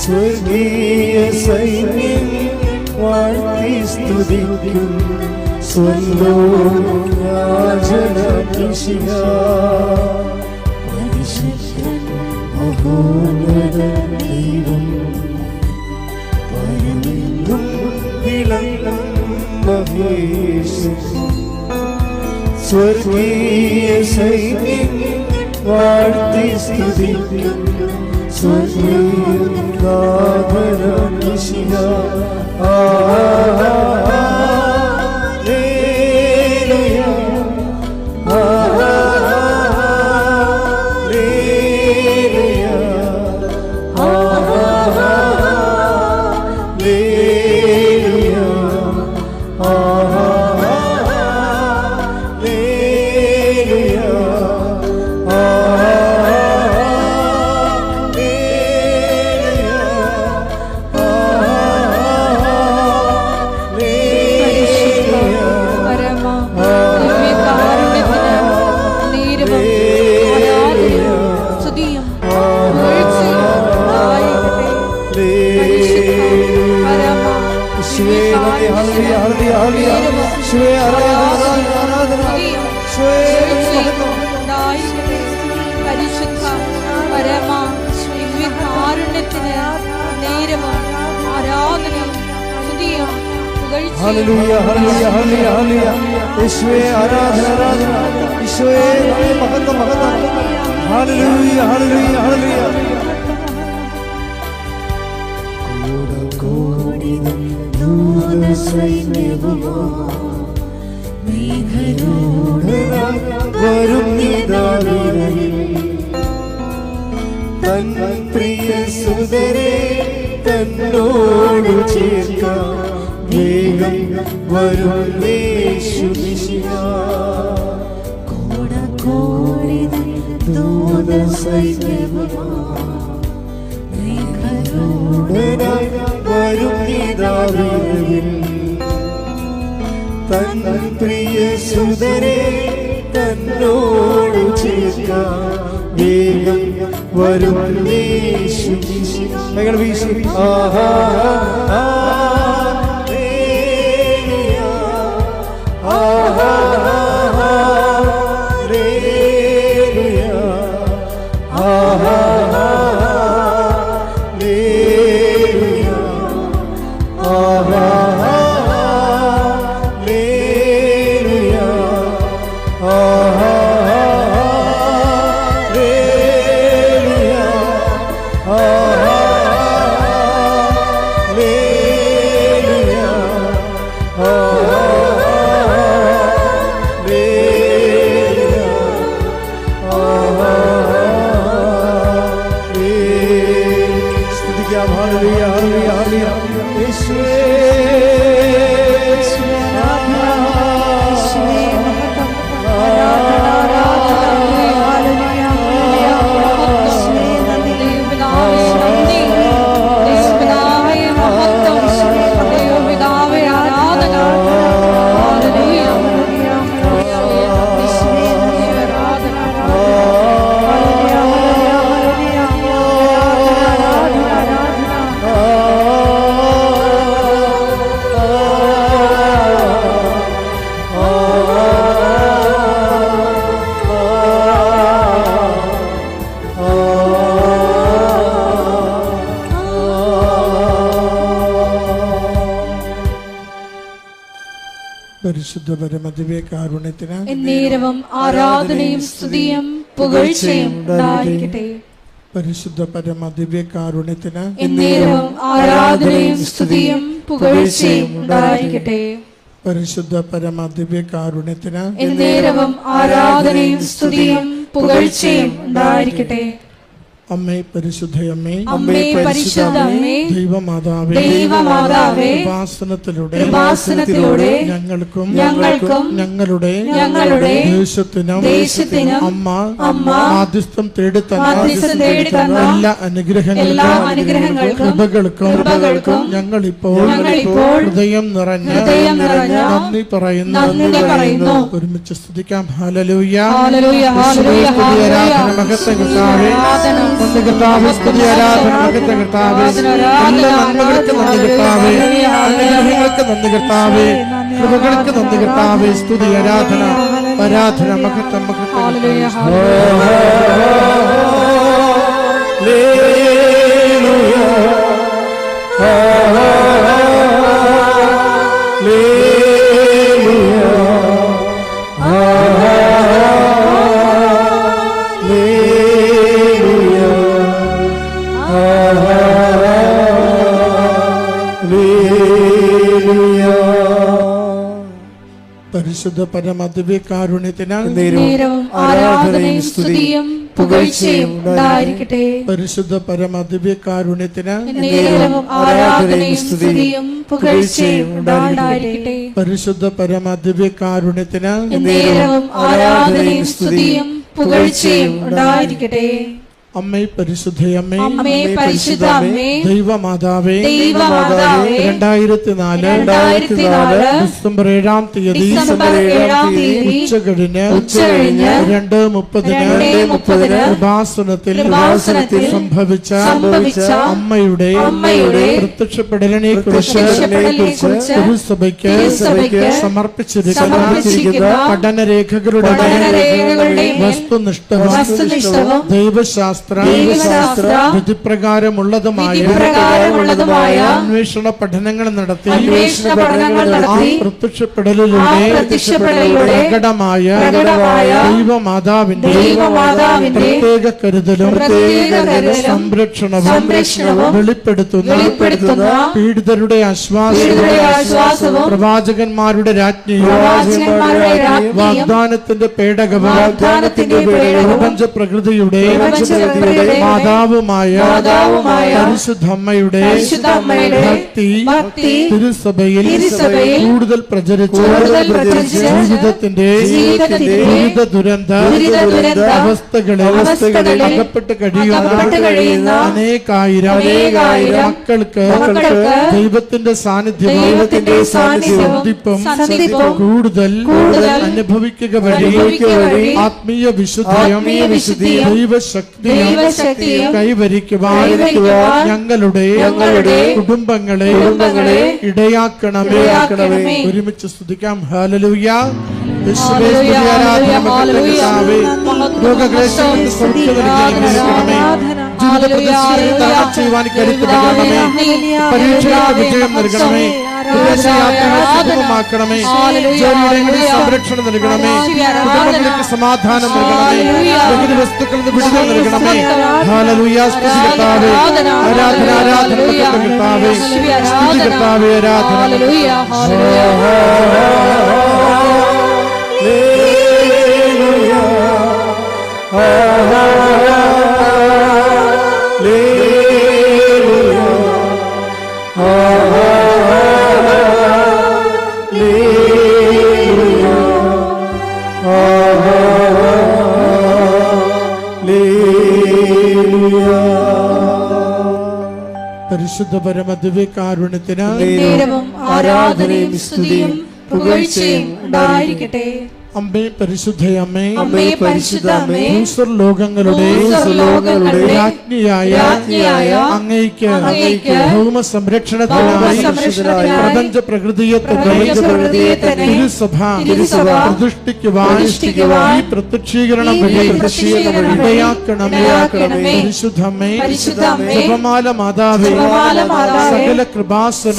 സ്വർഗീയ സൈന്യം വാഴ്ത്തി സ്തുതിക്കും സ്വലോകരാജനമിശിഹ. പരിശുദ്ധൻ മഹോന്നത ദൈവം പരമെങ്ങും വിളങ്ങും മഹേശൻ. സ്വർഗീയ സൈന്യം വാഴ്ത്തി സ്തുതിക്കും സ്വലോകരാജനമിശിഹ. ഹല്ലേലൂയ ഹല്ലേലൂയ ഹല്ലേലൂയ ഹല്ലേലൂയ. യേശുവേ ആരാധന ആരാധന. യേശുവേ മഹത്വം മഹത്വം. ഹല്ലേലൂയ ഹല്ലേലൂയ ഹല്ലേലൂയ. കോടി ദൂതസൈന്യവുമാ മേഘരോടനായി വരുന്നിതാവിരലിൽ തൻ പ്രിയ സുതരെ തന്നോടു ചേർക്കാം വേഗം വരും യേശുമിശിഹ. കോടി ദൂതസൈന്യവുമാ മേഘരോടനായി വരുന്നിതാവിരലിൽ തൻ പ്രിയ സുതരെ തന്നോടു ചേർക്കാം വേഗം വരും യേശുമിശിഹ. ഞങ്ങൾ വീശി ആഹാ പരിശുദ്ധ പരമദിവ്യകാരുണ്യത്തിന് എന്നേരവും ആരാധനയും സ്തുതിയും പുകഴ്ചയും ഉണ്ടായിരിക്കട്ടെ. പരിശുദ്ധ പരമദിവ്യകാരുണ്യത്തിന് എന്നേരവും ആരാധനയും സ്തുതിയും പുകഴ്ചയും ഉണ്ടായിരിക്കട്ടെ. പരിശുദ്ധ പരമദിവ്യകാരുണ്യത്തിന് എന്നേരവും ആരാധനയും സ്തുതിയും പുകഴ്ചയും ഉണ്ടായിരിക്കട്ടെ. അമ്മേ പരിശുദ്ധയമ്മേ, അമ്മേ പരിശുദ്ധയമ്മേ, ദൈവമാതാവേ, ദൈവമാതാവേ, കൃപാസനത്തിലൂടെ ഞങ്ങൾക്കും ഞങ്ങളുടെ ദേശത്തിനും അമ്മ മാധ്യസ്ഥം തേടിത്തന്ന എല്ലാ അനുഗ്രഹങ്ങൾക്കും കൃപകൾക്കും ഞങ്ങളിപ്പോൾ ഹൃദയം നിറഞ്ഞ നന്ദി പറയുന്നു. ഒരുമിച്ച് സ്തുതിക്കാം. ഹല്ലേലൂയ ഹല്ലേലൂയ ഹല്ലേലൂയ. മഹത്വം നന്ദി കർത്താവേ, സ്തുതി ആരാധന മഹത്വം കർത്താവേ, എല്ലാ നന്മകൾക്ക് നന്ദി കർത്താവേ, അനുഗ്രഹങ്ങൾക്ക് നന്ദി കർത്താവേ, കൃപകൾക്ക് നന്ദി കർത്താവേ, സ്തുതി ആരാധന ആരാധന മഹത്വം മഹത്വം. പരിശുദ്ധ പരമദിവ്യകാരുണ്യത്തിന് ആരാധനയും സ്തുതിയും പുകഴ്ചയും ഉണ്ടായിരിക്കട്ടെ. പരിശുദ്ധ പരമദിവ്യകാരുണ്യത്തിന് ആരാധനയും സ്തുതിയും പുകഴ്ചയും ഉണ്ടായിരിക്കട്ടെ. പരിശുദ്ധ പരമദിവ്യകാരുണ്യത്തിന് ആരാധനയും സ്തുതിയും പുകഴ്ചയും ഉണ്ടായിരിക്കട്ടെ. അമ്മേ പരിശുദ്ധയമ്മേ, അമ്മേ പരിശുദ്ധ അമ്മേ, ദൈവമാതാവേ, 2004 ഡിസംബർ 7-ാം തീയതി ഉച്ചകഴിഞ്ഞ് 2:30 കൃപാസനത്തിൽ സംഭവിച്ച അമ്മയുടെ പ്രത്യക്ഷപ്പെടലിനെ കുറിച്ച് തിരുസഭയ്ക്ക് സമർപ്പിച്ചിരിക്കുന്ന പഠനരേഖകളുടെ വസ്തുനിഷ്ഠവും ദൈവശാസ്ത്ര വിധിപ്രകാരമുള്ളതുമായ അന്വേഷണ പഠനങ്ങൾ നടത്തി ആ പ്രത്യക്ഷപ്പെടലിലൂടെ പ്രകടമായ ദൈവമാതാവിന്റെ പ്രത്യേക കരുതലും സംരക്ഷണവും വെളിപ്പെടുത്തുന്ന പീഡിതരുടെ ആശ്വാസവും പ്രവാചകന്മാരുടെ രാജ്ഞിയും വാഗ്ദാനത്തിന്റെ പേടകവും പ്രപഞ്ച പ്രകൃതിയുടെ മാതാവുമായ പരിശുദ്ധമ്മയുടെ ഭക്തി തിരുസഭയിൽ കൂടുതൽ പ്രചരിച്ച് ജീവിതത്തിന്റെ വിവിധ ദുരന്ത അവസ്ഥകളിൽ അകപ്പെട്ട് കഴിയുന്ന അനേകായിരം മക്കൾക്ക് ദൈവത്തിന്റെ സാന്നിധ്യവും കൂടുതൽ അനുഭവിക്കുക വഴി ആത്മീയ വിശുദ്ധിയും ദൈവശക്തിയും കൈവരിക്കുവാൻ ഞങ്ങളുടെ കുടുംബങ്ങളെ ഇടയാക്കണമേ. ഒരുമിച്ച് സ്തുതിക്കാം. ഹല്ലേലൂയ. യേശുവേ സ്തുതി ആരാധന മഹത്വം കർത്താവേ. രോഗക്ലേശങ്ങൾക്ക് സൗഖ്യം നൽകണമേ. ജീവിത പ്രതിസന്ധികളെ തരണം ചെയ്യുവാൻ കരുത്ത് നൽകണമേ. പരീക്ഷയ്ക്ക് വിജയം നൽകണമേ. സുഗമമാക്കണമേ. ജോലിയിടങ്ങളിൽ സംരക്ഷണം നൽകണമേ. കുടുംബങ്ങൾക്ക് സമാധാനം നൽകണമേ. ലഹരി വസ്തുക്കളിൽ നിന്ന് വിടുതൽ നൽകണമേ. ഹല്ലേലൂയ. സ്തുതി കർത്താവേ, ആരാധന ആരാധന മഹത്വം കർത്താവേ, സ്തുതി കർത്താവേ, ആരാധന. പരിശുദ്ധ പരമദിവ്യകാരുണ്യത്തിന് ആരാധനയും സ്തുതിയും പുകഴ്ചയും ഉണ്ടായിരിക്കട്ടെ. അമ്മേ പരിശുദ്ധയമ്മേ, അമ്മേ പരിശുദ്ധ അമ്മേ, ലോകങ്ങളുടെ രാജ്ഞിയായ അങ്ങയ്ക്ക് ഭൗമ സംരക്ഷണത്തിനായി പ്രപഞ്ച പ്രകൃതിയെ തിരുസഭ പ്രതിഷ്ഠിക്കുവാൻ ഈ പ്രത്യക്ഷീകരണം വഴി ഇടയാക്കണമേ. പരിശുദ്ധമ്മേ, ജപമാല മാതാവേ, സകല കൃപാസന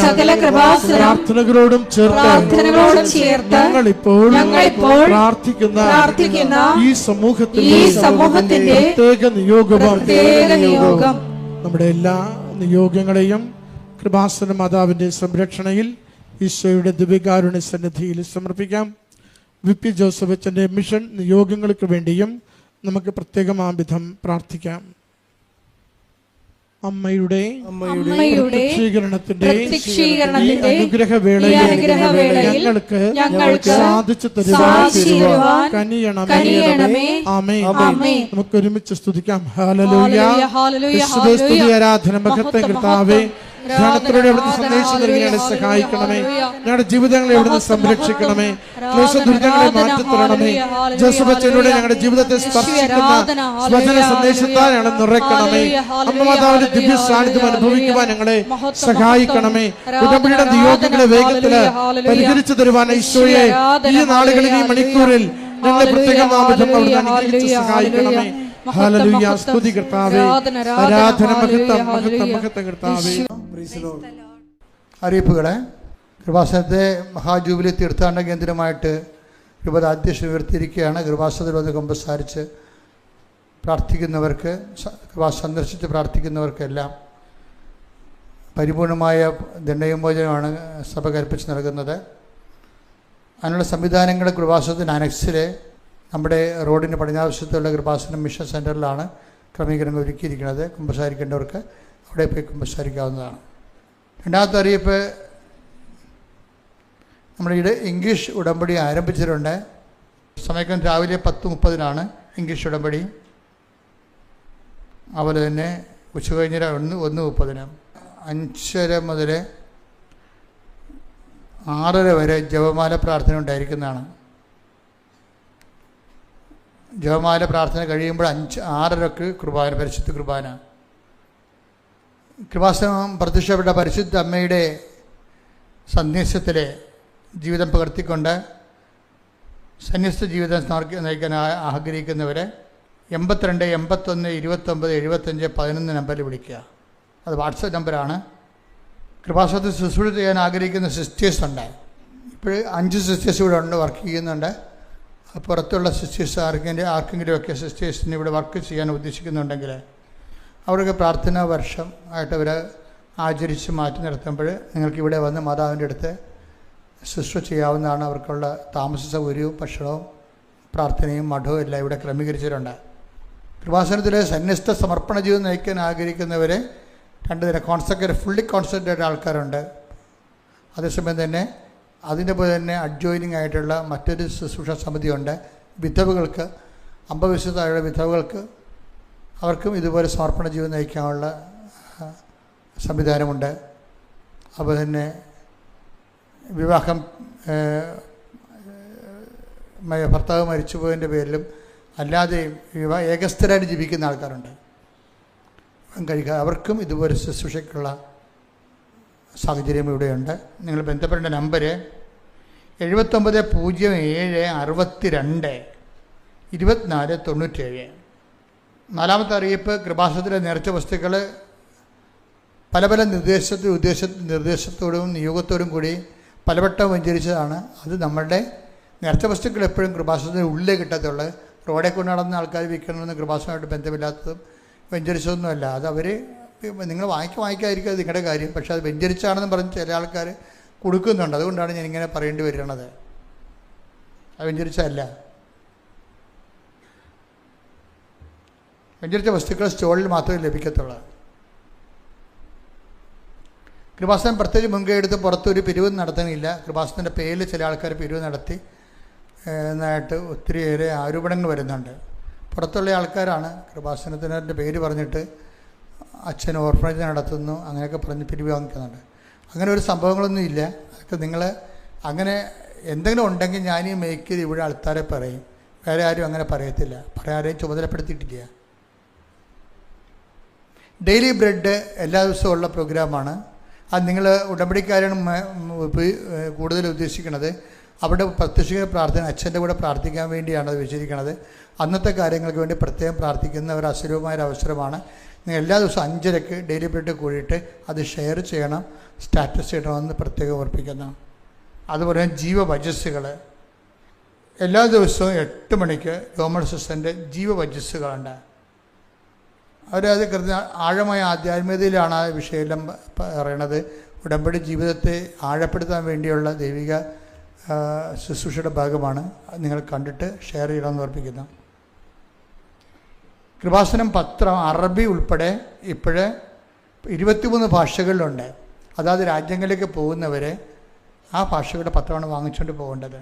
പ്രാർത്ഥനകളോടും ചേർത്ത് ഞങ്ങളിപ്പോൾ പ്രാർത്ഥിക്കുന്ന ഈ സമൂഹത്തിന്റെ പ്രത്യേക നിയോഗം നമ്മുടെ എല്ലാ നിയോഗങ്ങളെയും കൃപാസന മാതാവിന്റെ സംരക്ഷണയിൽ ഈശോയുടെ ദിവ്യകാരുണ്യ സന്നിധിയിൽ സമർപ്പിക്കാം. വിപി ജോസഫ് അച്ഛന്റെ മിഷൻ നിയോഗങ്ങൾക്ക് വേണ്ടിയും നമുക്ക് പ്രത്യേകമാംവിധം പ്രാർത്ഥിക്കാം. അമ്മയുടെ പ്രത്യക്ഷീകരണത്തിന്റെ അനുഗ്രഹവേളയിൽ ഞങ്ങൾക്ക് സാധിച്ചു തരുവാൻ കനിയണമേ. ആമേൻ. നമുക്ക് ഒരുമിച്ച് സ്തുതിക്കാം. ഹല്ലേലൂയ. യേശുവേ സ്തുതി ആരാധന മഹത്വം കർത്താവേ. ധ്യാനത്തിലൂടെ അവിടുന്ന് സന്ദേശം നൽകി ഞങ്ങളെ സഹായിക്കണമേ. ഞങ്ങളുടെ ജീവിതങ്ങളെ അവിടുന്ന് സംരക്ഷിക്കണമേ. ക്ലേശ ദുരിതങ്ങളെ മാറ്റിത്തരണമേ. ജോസഫ് അച്ഛനിലൂടെ ഞങ്ങളുടെ ജീവിതത്തെ സ്പർശിക്കുന്ന വചന സന്ദേശത്താൽ ഞങ്ങളെ നിറയ്ക്കണമേ. അമ്മ മാതാവിന്റെ ദിവ്യ സാന്നിധ്യം അനുഭവിക്കുവാൻ ഞങ്ങളെ സഹായിക്കണമേ. ഉടമ്പടിയുടെ നിയോഗങ്ങളെ വേഗത്തിൽ പരിഹരിച്ചു തരുവാൻ ഈശോയെ ഈ നാളുകളിൽ, ഈ മണിക്കൂറിൽ ഞങ്ങളെ പ്രത്യേകം നാമത്തിൽ അവിടുന്ന് അനുഗ്രഹിച്ച് സഹായിക്കണമേ. ഹല്ലേലൂയ. സ്തുതി കർത്താവേ. ആരാധന, മഹത്വം, മഹത്വം, മഹത്വം കർത്താവേ. അറിയിപ്പുകളെ കൃപാസനത്തെ മഹാജൂബിലി തീർത്ഥാടന കേന്ദ്രമായിട്ട് രൂപത അധ്യക്ഷൻ ഉയർത്തിയിരിക്കുകയാണ്. കൃപാസനത്തിൽ വന്ന് കുമ്പസാരിച്ച് പ്രാർത്ഥിക്കുന്നവർക്ക്, സന്ദർശിച്ച് പ്രാർത്ഥിക്കുന്നവർക്കെല്ലാം പരിപൂർണമായ ദണ്ഡവിമോചനമാണ് സഭ കൽപ്പിച്ച് നൽകുന്നത്. അതിനുള്ള സംവിധാനങ്ങൾ കൃപാസനത്തിന് അനക്സിലെ നമ്മുടെ റോഡിന് പടിഞ്ഞാറുവശത്തുള്ള കൃപാസനം മിഷൻ സെൻറ്ററിലാണ് ക്രമീകരണങ്ങൾ ഒരുക്കിയിരിക്കുന്നത്. കുമ്പസാരിക്കേണ്ടവർക്ക് അവിടെ പോയി കുമ്പസാരിക്കാവുന്നതാണ്. രണ്ടാമത്തെ അറിയിപ്പ്, നമ്മുടെ ഇംഗ്ലീഷ് ഉടമ്പടി ആരംഭിച്ചിട്ടുണ്ട്. സമയം രാവിലെ 10:30 ഇംഗ്ലീഷ് ഉടമ്പടി. അതുപോലെ തന്നെ ഉച്ചകഴിഞ്ഞ് 1:30 5:30 മുതൽ 6:30 വരെ ജപമാല പ്രാർത്ഥന ഉണ്ടായിരിക്കുന്നതാണ്. ജപമാല പ്രാർത്ഥന കഴിയുമ്പോൾ 6:30 കുർബാന, പരിശുദ്ധ കുർബാന. കൃപാസനം പ്രത്യക്ഷപ്പെട്ട പരിശുദ്ധ അമ്മയുടെ സന്ദേശത്തിലെ ജീവിതം പകർത്തിക്കൊണ്ട് സന്യസ്ത ജീവിതം നയിക്കാൻ ആഗ്രഹിക്കുന്നവരെ 82 81 29 75 11 നമ്പറിൽ വിളിക്കുക. അത് വാട്സപ്പ് നമ്പറാണ്. കൃപാസനത്തിൽ ശുശ്രൂഷ ചെയ്യാൻ ആഗ്രഹിക്കുന്ന സിസ്റ്റേഴ്സ് ഉണ്ട്. ഇപ്പോൾ 5 സിസ്റ്റേഴ്സ് ഇവിടെ ഉണ്ട്, വർക്ക് ചെയ്യുന്നുണ്ട്. പുറത്തുള്ള സിസ്റ്റേഴ്സ് ആർക്കെങ്കിലുമൊക്കെ സിസ്റ്റേഴ്സിന് ഇവിടെ വർക്ക് ചെയ്യാൻ ഉദ്ദേശിക്കുന്നുണ്ടെങ്കിൽ അവർക്ക് പ്രാർത്ഥനാ വർഷം ആയിട്ട് അവർ ആചരിച്ച് മാറ്റി നിർത്തുമ്പോൾ നിങ്ങൾക്കിവിടെ വന്ന് മാതാവിൻ്റെ അടുത്ത് ശുശ്രൂഷ ചെയ്യാവുന്നതാണ്. അവർക്കുള്ള താമസ സൗകര്യവും ഭക്ഷണവും പ്രാർത്ഥനയും മഠവും എല്ലാം ഇവിടെ ക്രമീകരിച്ചിട്ടുണ്ട്. കൃപാസനത്തിലെ സന്യസ്ത സമർപ്പണ ജീവിതം നയിക്കാൻ ആഗ്രഹിക്കുന്നവരെ 2 തരം ഫുള്ളി കോൺസെൻട്രേറ്റ് ആൾക്കാരുണ്ട്. അതേസമയം തന്നെ അതിൻ്റെ പോലെ തന്നെ അഡ്ജോയിനിങ് ആയിട്ടുള്ള മറ്റൊരു ശുശ്രൂഷ സമിതിയുണ്ട്. വിധവകൾക്ക്, 50 വയസ്സിൽ താഴെ വിധവകൾക്ക് അവർക്കും ഇതുപോലെ സമർപ്പണ ജീവിതം നയിക്കാനുള്ള സംവിധാനമുണ്ട്. അതുപോലെ തന്നെ വിവാഹം ഭർത്താവ് മരിച്ചുപോയതിൻ്റെ പേരിലും അല്ലാതെയും ഏകസ്ഥരായിട്ട് ജീവിക്കുന്ന ആൾക്കാരുണ്ട്. കഴിക്കുക അവർക്കും ഇതുപോലെ ശുശ്രൂഷയ്ക്കുള്ള സാഹചര്യം ഇവിടെയുണ്ട്. നിങ്ങൾ ബന്ധപ്പെടേണ്ട നമ്പർ 7907622497. നാലാമത്തെ അറിയിപ്പ്, കൃപാസനത്തിലെ നേർച്ച വസ്തുക്കൾ പല പല നിർദ്ദേശത്തോടും നിയോഗത്തോടും കൂടി പലവട്ടം വ്യഞ്ചരിച്ചതാണ്. അത് നമ്മളുടെ നേർച്ച വസ്തുക്കൾ എപ്പോഴും കൃപാസനത്തിന് ഉള്ളിലേ കിട്ടത്തുള്ളൂ. റോഡെ കൊണ്ട് നടന്ന ആൾക്കാർ വിൽക്കണമെന്ന് കൃപാസനമായിട്ട് ബന്ധമില്ലാത്തതും വ്യഞ്ചരിച്ചതൊന്നുമല്ല. അത് അവർ നിങ്ങൾ വാങ്ങിക്കാതിരിക്കുക, അത് നിങ്ങളുടെ കാര്യം. പക്ഷേ അത് വ്യഞ്ചരിച്ചാണെന്ന് പറഞ്ഞ് ചില ആൾക്കാർ കൊടുക്കുന്നുണ്ട്. അതുകൊണ്ടാണ് ഞാനിങ്ങനെ പറയേണ്ടി വരുന്നത്. അത് വ്യഞ്ചരിച്ചല്ല. വ്യഞ്ചരിച്ച വസ്തുക്കൾ സ്റ്റോളിൽ മാത്രമേ ലഭിക്കത്തുള്ളൂ. കൃപാസനം പ്രത്യേകിച്ച് മുൻകൈ എടുത്ത് പുറത്തൊരു പിരിവ് നടത്താനില്ല. കൃപാസനത്തിൻ്റെ പേരിൽ ചില ആൾക്കാർ പിരിവ് നടത്തി എന്നായിട്ട് ഒത്തിരിയേറെ ആരോപണങ്ങൾ വരുന്നുണ്ട്. പുറത്തുള്ള ആൾക്കാരാണ് കൃപാസനത്തിൻ്റെ പേര് പറഞ്ഞിട്ട് അച്ഛൻ ഓർഫനേജ് നടത്തുന്നു അങ്ങനെയൊക്കെ പറഞ്ഞ് പിരിവ് വാങ്ങിക്കുന്നുണ്ട്. അങ്ങനെ ഒരു സംഭവങ്ങളൊന്നും ഇല്ല. അതൊക്കെ നിങ്ങൾ അങ്ങനെ എന്തെങ്കിലും ഉണ്ടെങ്കിൽ ഞാൻ ഈ മേക്കിൽ ഇവിടെ ആൾക്കാരെ പറയും. വേറെ ആരും അങ്ങനെ പറയത്തില്ല. ആരെയും ചുമതലപ്പെടുത്തിയിട്ടില്ല. ഡെയിലി ബ്രെഡ് എല്ലാ ദിവസവും ഉള്ള പ്രോഗ്രാമാണ്. അത് നിങ്ങൾ ഉടമ്പടിക്കാരാണ് കൂടുതൽ ഉദ്ദേശിക്കുന്നത്. അവിടെ പ്രത്യക്ഷിക പ്രാർത്ഥന അച്ഛൻ്റെ കൂടെ പ്രാർത്ഥിക്കാൻ വേണ്ടിയാണ് അത് വെച്ചിരിക്കുന്നത്. അന്നത്തെ കാര്യങ്ങൾക്ക് വേണ്ടി പ്രത്യേകം പ്രാർത്ഥിക്കുന്ന ഒരു അസുലഭമായൊരു അവസരമാണ്. നിങ്ങൾ എല്ലാ ദിവസവും 5:30 ഡെയിലി ബ്രെഡ് കൂടിയിട്ട് അത് ഷെയർ ചെയ്യണം, സ്റ്റാറ്റസ് ചെയ്യണമെന്ന് പ്രത്യേകം ഓർപ്പിക്കുന്നു. അതുപോലെ ജീവവചസ്സുകൾ എല്ലാ ദിവസവും 8 മണിക്ക് രോമൻ സിസ്റ്ററിൻ്റെ ജീവവചസ്സുകളുണ്ട്. അവരത് ആഴമായ ആധ്യാത്മികതയിലാണ് ആ വിഷയമെല്ലാം പറയണത്. ഉടമ്പടി ജീവിതത്തെ ആഴപ്പെടുത്താൻ വേണ്ടിയുള്ള ദൈവിക ശുശ്രൂഷയുടെ ഭാഗമാണ്. നിങ്ങൾ കണ്ടിട്ട് ഷെയർ ചെയ്യണമെന്ന് ഓർപ്പിക്കുന്നു. കൃപാസനം പത്രം അറബി ഉൾപ്പെടെ ഇപ്പോഴ് 23 ഭാഷകളിലുണ്ട്. അതായത് രാജ്യങ്ങളിലേക്ക് പോകുന്നവരെ ആ ഭാഷകളുടെ പത്രമാണ് വാങ്ങിച്ചുകൊണ്ട് പോകേണ്ടത്.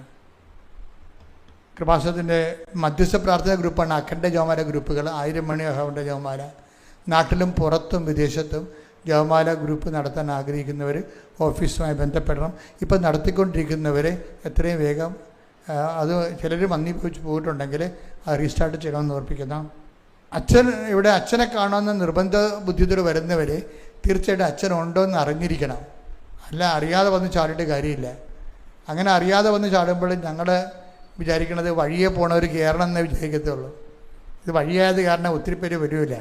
കൃപാസനത്തിൻ്റെ മധ്യസ്ഥ പ്രാർത്ഥന ഗ്രൂപ്പാണ് അഖണ്ഡ ജപമാല ഗ്രൂപ്പുകൾ. 1000 മണി അഹൗണ്ട ജപമാല നാട്ടിലും പുറത്തും വിദേശത്തും ജപമാല ഗ്രൂപ്പ് നടത്താൻ ആഗ്രഹിക്കുന്നവർ ഓഫീസുമായി ബന്ധപ്പെടണം. ഇപ്പം നടത്തിക്കൊണ്ടിരിക്കുന്നവർ എത്രയും വേഗം അത് ചിലർ മന്ദിപ്പിച്ച് പോയിട്ടുണ്ടെങ്കിൽ അത് റീസ്റ്റാർട്ട് ചെയ്യണമെന്ന് ഓർപ്പിക്കുന്നു. ഇവിടെ അച്ഛനെ കാണുമെന്ന നിർബന്ധ ബുദ്ധിയോട് വരുന്നവർ തീർച്ചയായിട്ടും അച്ഛനുണ്ടോ എന്ന് അറിഞ്ഞിരിക്കണം. അല്ല അറിയാതെ വന്ന് ചാടിയിട്ട് കാര്യമില്ല. അങ്ങനെ അറിയാതെ വന്ന് ചാടുമ്പോൾ ഞങ്ങൾ വിചാരിക്കണത് വഴിയെ പോണവർ കയറണം എന്നേ വിചാരിക്കത്തുള്ളൂ. ഇത് വഴിയായത് കാരണം ഒത്തിരി പേര് വരില്ല.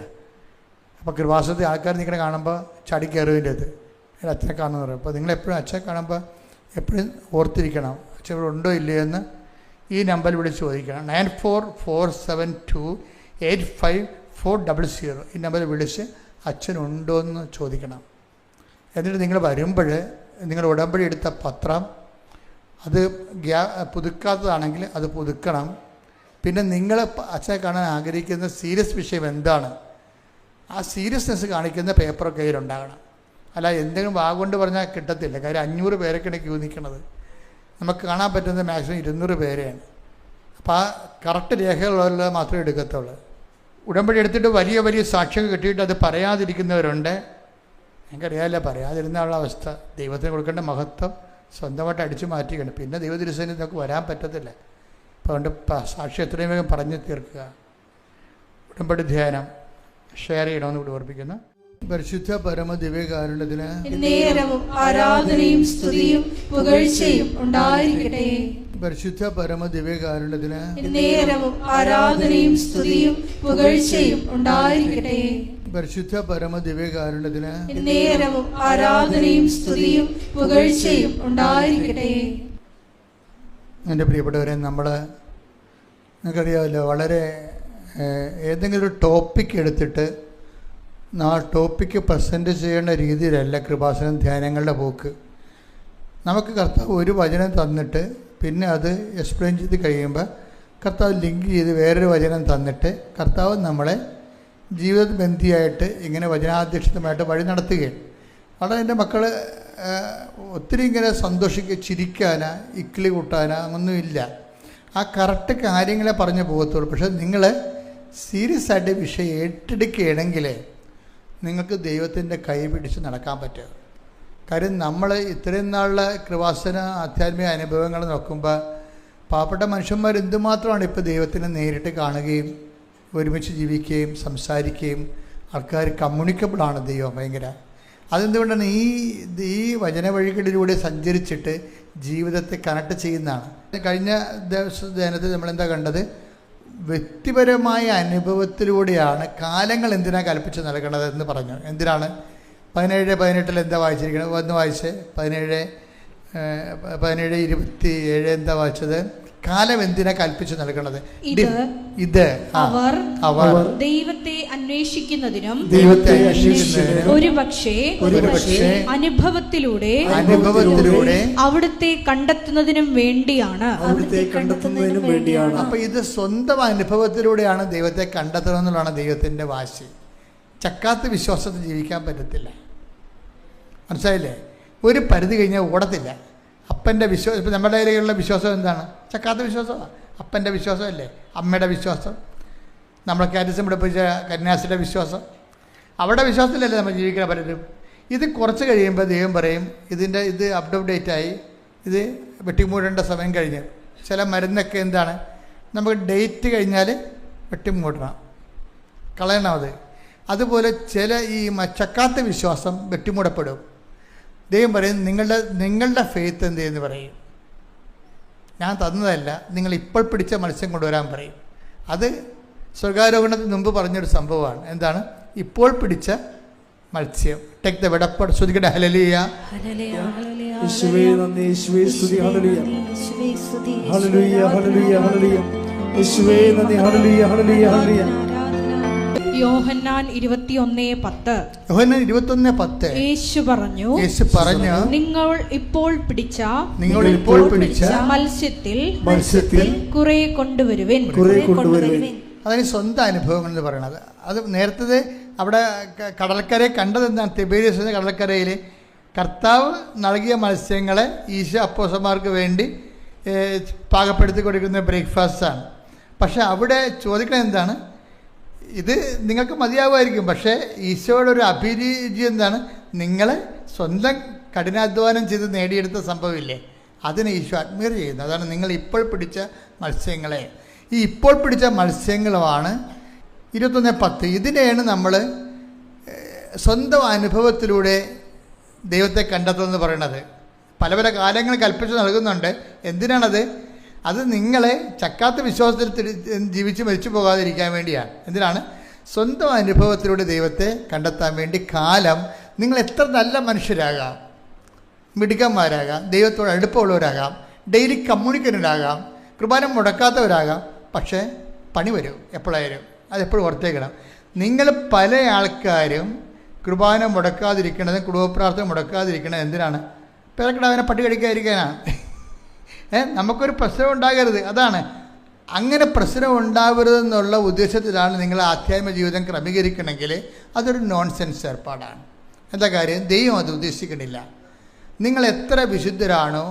അപ്പോൾ കൃപാസനത്തിൽ ആൾക്കാർ നിങ്ങളെ കാണുമ്പോൾ ചാടി കയറുവിൻ്റെ അത് അച്ഛനെ കാണുമെന്ന് പറയും. അപ്പോൾ നിങ്ങളെപ്പോഴും അച്ഛനെ കാണുമ്പോൾ എപ്പോഴും ഓർത്തിരിക്കണം അച്ഛൻ ഇവിടെ ഉണ്ടോ ഇല്ലയോ എന്ന് ഈ നമ്പറിൽ വിളിച്ച് ചോദിക്കണം. 9447285400 ഈ നമ്പറിൽ വിളിച്ച് അച്ഛനുണ്ടോ എന്ന് ചോദിക്കണം. എന്നിട്ട് നിങ്ങൾ വരുമ്പോൾ നിങ്ങൾ ഉടമ്പടി എടുത്ത പത്രം അത് പുതുക്കാത്തതാണെങ്കിൽ അത് പുതുക്കണം. പിന്നെ നിങ്ങൾ അച്ഛനെ കാണാൻ ആഗ്രഹിക്കുന്ന സീരിയസ് വിഷയം എന്താണ്, ആ സീരിയസ്നെസ് കാണിക്കുന്ന പേപ്പർ കയ്യിലുണ്ടാകണം. അല്ല എന്തെങ്കിലും വാഗുകൊണ്ട് പറഞ്ഞാൽ കിട്ടത്തില്ല. കാര്യം 500 പേരൊക്കെയാണ് ക്യൂ നിൽക്കുന്നത്. നമുക്ക് കാണാൻ പറ്റുന്നത് മാക്സിമം 200 പേരെയാണ്. അപ്പോൾ ആ കറക്റ്റ് രേഖകളുള്ള മാത്രമേ എടുക്കത്തുള്ളൂ. ഉടമ്പടി എടുത്തിട്ട് വലിയ വലിയ സാക്ഷ്യം കിട്ടിയിട്ട് അത് പറയാതിരിക്കുന്നവരുണ്ട്. എനിക്കറിയാമല്ല, പറയാതിരുന്നുള്ള അവസ്ഥ. ദൈവത്തിന് കൊടുക്കേണ്ട മഹത്വം സ്വന്തമായിട്ട് അടിച്ചു മാറ്റിക്കണം. പിന്നെ ദൈവതിരുസേനയിൽ നമുക്ക് വരാൻ പറ്റത്തില്ല. അപ്പോൾ അതുകൊണ്ട് സാക്ഷ്യം എത്രയും വേഗം പറഞ്ഞു തീർക്കുക. ഉടമ്പടി ധ്യാനം ഷെയർ ചെയ്യണമെന്ന് കൂടി ഓർപ്പിക്കുന്നു. പരിശുദ്ധ പരമദിവ്യകാരുണ്യത്തിന് നേരവും ആരാധനയും സ്തുതിയും പുകഴ്ചയും ഉണ്ടായിരിക്കട്ടെ. പരിശുദ്ധ പരമദിവ്യകാരുണ്യത്തിന് നേരവും ആരാധനയും സ്തുതിയും പുകഴ്ചയും ഉണ്ടായിരിക്കട്ടെ. പരിശുദ്ധ പരമദിവ്യകാരുണ്യത്തിന് നേരവും ആരാധനയും സ്തുതിയും പുകഴ്ചയും ഉണ്ടായിരിക്കട്ടെ. എൻ്റെ പ്രിയപ്പെട്ടവരെ, നിങ്ങൾക്കറിയാമല്ലോ, വളരെ ഏതെങ്കിലും ഒരു ടോപ്പിക് എടുത്തിട്ട് ആ ടോപ്പിക്ക് പ്രസൻറ്റ് ചെയ്യേണ്ട രീതിയിലല്ല കൃപാസനം ധ്യാനങ്ങളുടെ പോക്ക്. നമുക്ക് കർത്താവ് ഒരു വചനം തന്നിട്ട് പിന്നെ അത് എക്സ്പ്ലെയിൻ ചെയ്ത് കഴിയുമ്പോൾ കർത്താവ് ലിങ്ക് ചെയ്ത് വേറൊരു വചനം തന്നിട്ട് കർത്താവ് നമ്മളെ ജീവിതബന്ധിയായിട്ട് ഇങ്ങനെ വചനാധ്യക്ഷിതമായിട്ട് വഴി നടത്തുകയാണ്. അവിടെ എൻ്റെ മക്കൾ ഒത്തിരി ഇങ്ങനെ ചിരിക്കാനാ ഇക്കിളി കൂട്ടാനാ ഒന്നുമില്ല. ആ കറക്റ്റ് കാര്യങ്ങളെ പറഞ്ഞു പോകത്തുള്ളൂ. പക്ഷേ നിങ്ങൾ സീരിയസ് ആയിട്ട് വിഷയം ഏറ്റെടുക്കുകയാണെങ്കിൽ നിങ്ങൾക്ക് ദൈവത്തിൻ്റെ കൈ പിടിച്ച് നടക്കാൻ പറ്റും. കാര്യം നമ്മൾ ഇത്രയും നാളിലെ കൃപാസന ആധ്യാത്മിക അനുഭവങ്ങൾ നോക്കുമ്പോൾ പാവപ്പെട്ട മനുഷ്യന്മാർ എന്തുമാത്രമാണ് ഇപ്പോൾ ദൈവത്തിനെ നേരിട്ട് കാണുകയും ഒരുമിച്ച് ജീവിക്കുകയും സംസാരിക്കുകയും ആൾക്കാർ കമ്മ്യൂണിക്കബിളാണ് ദൈവം ഭയങ്കര. അതെന്തുകൊണ്ടാണ് ഈ വചന വഴികളിലൂടെ സഞ്ചരിച്ചിട്ട് ജീവിതത്തെ കണക്ട് ചെയ്യുന്നതാണ്. കഴിഞ്ഞ ധ്യാനത്തിൽ നമ്മളെന്താ കണ്ടത്? വ്യക്തിപരമായ അനുഭവത്തിലൂടെയാണ് കാലങ്ങൾ എന്തിനാണ് കൽപ്പിച്ച് നൽകേണ്ടത് എന്ന് പറഞ്ഞു. എന്തിനാണ് 17:18 എന്താ വായിച്ചിരിക്കുന്നത്? ഒന്ന് വായിച്ച് 17:27 എന്താ വായിച്ചത്? കാലം എന്തിനാ കൽപ്പിച്ചു നൽകണത്? ഇത് അവർ ദൈവത്തെ അന്വേഷിക്കുന്നതിനും ഒരുപക്ഷേ അനുഭവത്തിലൂടെ അവിടുത്തെ കണ്ടെത്തുന്നതിനും വേണ്ടിയാണ്. അപ്പൊ ഇത് സ്വന്തം അനുഭവത്തിലൂടെയാണ് ദൈവത്തെ കണ്ടെത്തണമെന്നുള്ളതാണ് ദൈവത്തിന്റെ വാശി. ചക്കാത്ത വിശ്വാസത്തിൽ ജീവിക്കാൻ പറ്റത്തില്ല. മനസ്സിലായില്ലേ? ഒരു പരിധി കഴിഞ്ഞാൽ ഓടത്തില്ല. അപ്പൻ്റെ വിശ്വാസം, ഇപ്പം നമ്മുടെ കയ്യിലുള്ള വിശ്വാസം എന്താണ്? ചക്കാത്ത വിശ്വാസമാണ്. അപ്പൻ്റെ വിശ്വാസമല്ലേ, അമ്മയുടെ വിശ്വാസം, നമ്മളെ കാരിസം പഠിപ്പിച്ച കന്യാസിയുടെ വിശ്വാസം. അവിടെ വിശ്വാസത്തിലല്ലേ നമ്മൾ ജീവിക്കാൻ പലരും. ഇത് കുറച്ച് കഴിയുമ്പോൾ ദൈവം പറയും ഇത് അപ്ഡേറ്റായി, ഇത് വെട്ടിമൂടേണ്ട സമയം കഴിഞ്ഞ്. ചില മരുന്നൊക്കെ എന്താണ്, നമുക്ക് ഡേറ്റ് കഴിഞ്ഞാൽ വെട്ടിമൂടണം, കളയണം. അതുപോലെ ചില ഈ ചക്കാത്ത വിശ്വാസം വെട്ടിമൂടപ്പെടും. ദൈവം പറയും നിങ്ങളുടെ ഫെയ്ത്ത് എന്ത് ചെയ്യുമെന്ന് പറയും. ഞാൻ തന്നതല്ല, നിങ്ങൾ ഇപ്പോൾ പിടിച്ച മത്സ്യം കൊണ്ടുവരാൻ പറയും. അത് സ്വർഗാരോഹണത്തിന് മുമ്പ് പറഞ്ഞൊരു സംഭവമാണ്. എന്താണ്? ഇപ്പോൾ പിടിച്ച മത്സ്യം. ടേക്ക് ദ വെടപ്പാട്. ശ്രുതിക്കട്ടെ ഹല്ലേലൂയ. യേശുവേ നന്ദി, യേശുവേ സ്തുതി, ഹല്ലേലൂയ ഹല്ലേലൂയ ഹല്ലേലൂയ ഹല്ലേലൂയ. യേശുവേ നന്ദി, ഹല്ലേലൂയ ഹല്ലേലൂയ ഹല്ലേലൂയ. യോഹന്നാൻ 21:10 യേശു പറഞ്ഞു നിങ്ങൾ ഇപ്പോൾ പിടിച്ച മത്സ്യത്തിൽ കുറെ കൊണ്ടുവരുവിൻ. അതാണ് സ്വന്തം അനുഭവങ്ങൾ എന്ന് പറയുന്നത്. അത് നേരത്തെ അവിടെ കടൽക്കരയെ കണ്ടത് എന്താണ്? തിബേരിയസ് കടൽക്കരയിൽ കർത്താവ് നൽകിയ മത്സ്യങ്ങളെ ഈശോ അപ്പോസ്തലന്മാർക്ക് വേണ്ടി പാകപ്പെടുത്തി കൊടുക്കുന്ന ബ്രേക്ക്ഫാസ്റ്റാണ്. പക്ഷെ അവിടെ ചോദിക്കുന്നത് എന്താണ്? ഇത് നിങ്ങൾക്ക് മതിയാകുമായിരിക്കും. പക്ഷേ ഈശോയുടെ ഒരു അഭിരുചി എന്താണ്? നിങ്ങൾ സ്വന്തം കഠിനാധ്വാനം ചെയ്ത് നേടിയെടുത്ത സംഭവമില്ലേ, അതിനെ ഈശോ അഡ്മയർ ചെയ്യുന്നത്. അതാണ് നിങ്ങൾ ഇപ്പോൾ പിടിച്ച മത്സ്യങ്ങളെ. ഈ ഇപ്പോൾ പിടിച്ച മത്സ്യങ്ങളുമാണ് 21:10. ഇതിനെയാണ് നമ്മൾ സ്വന്തം അനുഭവത്തിലൂടെ ദൈവത്തെ കണ്ടെത്തുമെന്ന് പറയുന്നത്. പല പല കാലങ്ങൾ കൽപ്പിച്ച് നൽകുന്നുണ്ട്. എന്തിനാണത്? അത് നിങ്ങളെ ചക്കാത്ത വിശ്വാസത്തിൽ ജീവിച്ച് മരിച്ചു പോകാതിരിക്കാൻ വേണ്ടിയാണ്. എന്തിനാണ്? സ്വന്തം അനുഭവത്തിലൂടെ ദൈവത്തെ കണ്ടെത്താൻ വേണ്ടി. കാലം നിങ്ങൾ എത്ര നല്ല മനുഷ്യരാകാം, മിടുക്കന്മാരാകാം, ദൈവത്തോട് അടുപ്പമുള്ളവരാകാം, ഡെയിലി കമ്മ്യൂണിക്കേറ്റഡാകാം, കുർബാന മുടക്കാത്തവരാകാം, പക്ഷേ പണി വരും എപ്പോഴായാലും. അതെപ്പോഴും ഓർത്തേക്കണം. നിങ്ങൾ പല ആൾക്കാരും കുർബാന മുടക്കാതിരിക്കണതും കുടുംബപ്രാർത്ഥന മുടക്കാതിരിക്കണത് എന്തിനാണ്? പിറക്കിടാവിനെ പട്ടി കടിക്കാതിരിക്കാനാണ്. നമുക്കൊരു പ്രശ്നം ഉണ്ടാകരുത്. അതാണ്. അങ്ങനെ പ്രശ്നം ഉണ്ടാവരുതെന്നുള്ള ഉദ്ദേശത്തിലാണ് നിങ്ങൾ ആധ്യാത്മിക ജീവിതം ക്രമീകരിക്കണമെങ്കിൽ അതൊരു നോൺസെൻസ് ഏർപ്പാടാണ്. എന്താ കാര്യം? ദൈവം അത് ഉദ്ദേശിക്കണില്ല. നിങ്ങൾ എത്ര വിശുദ്ധരാണോ,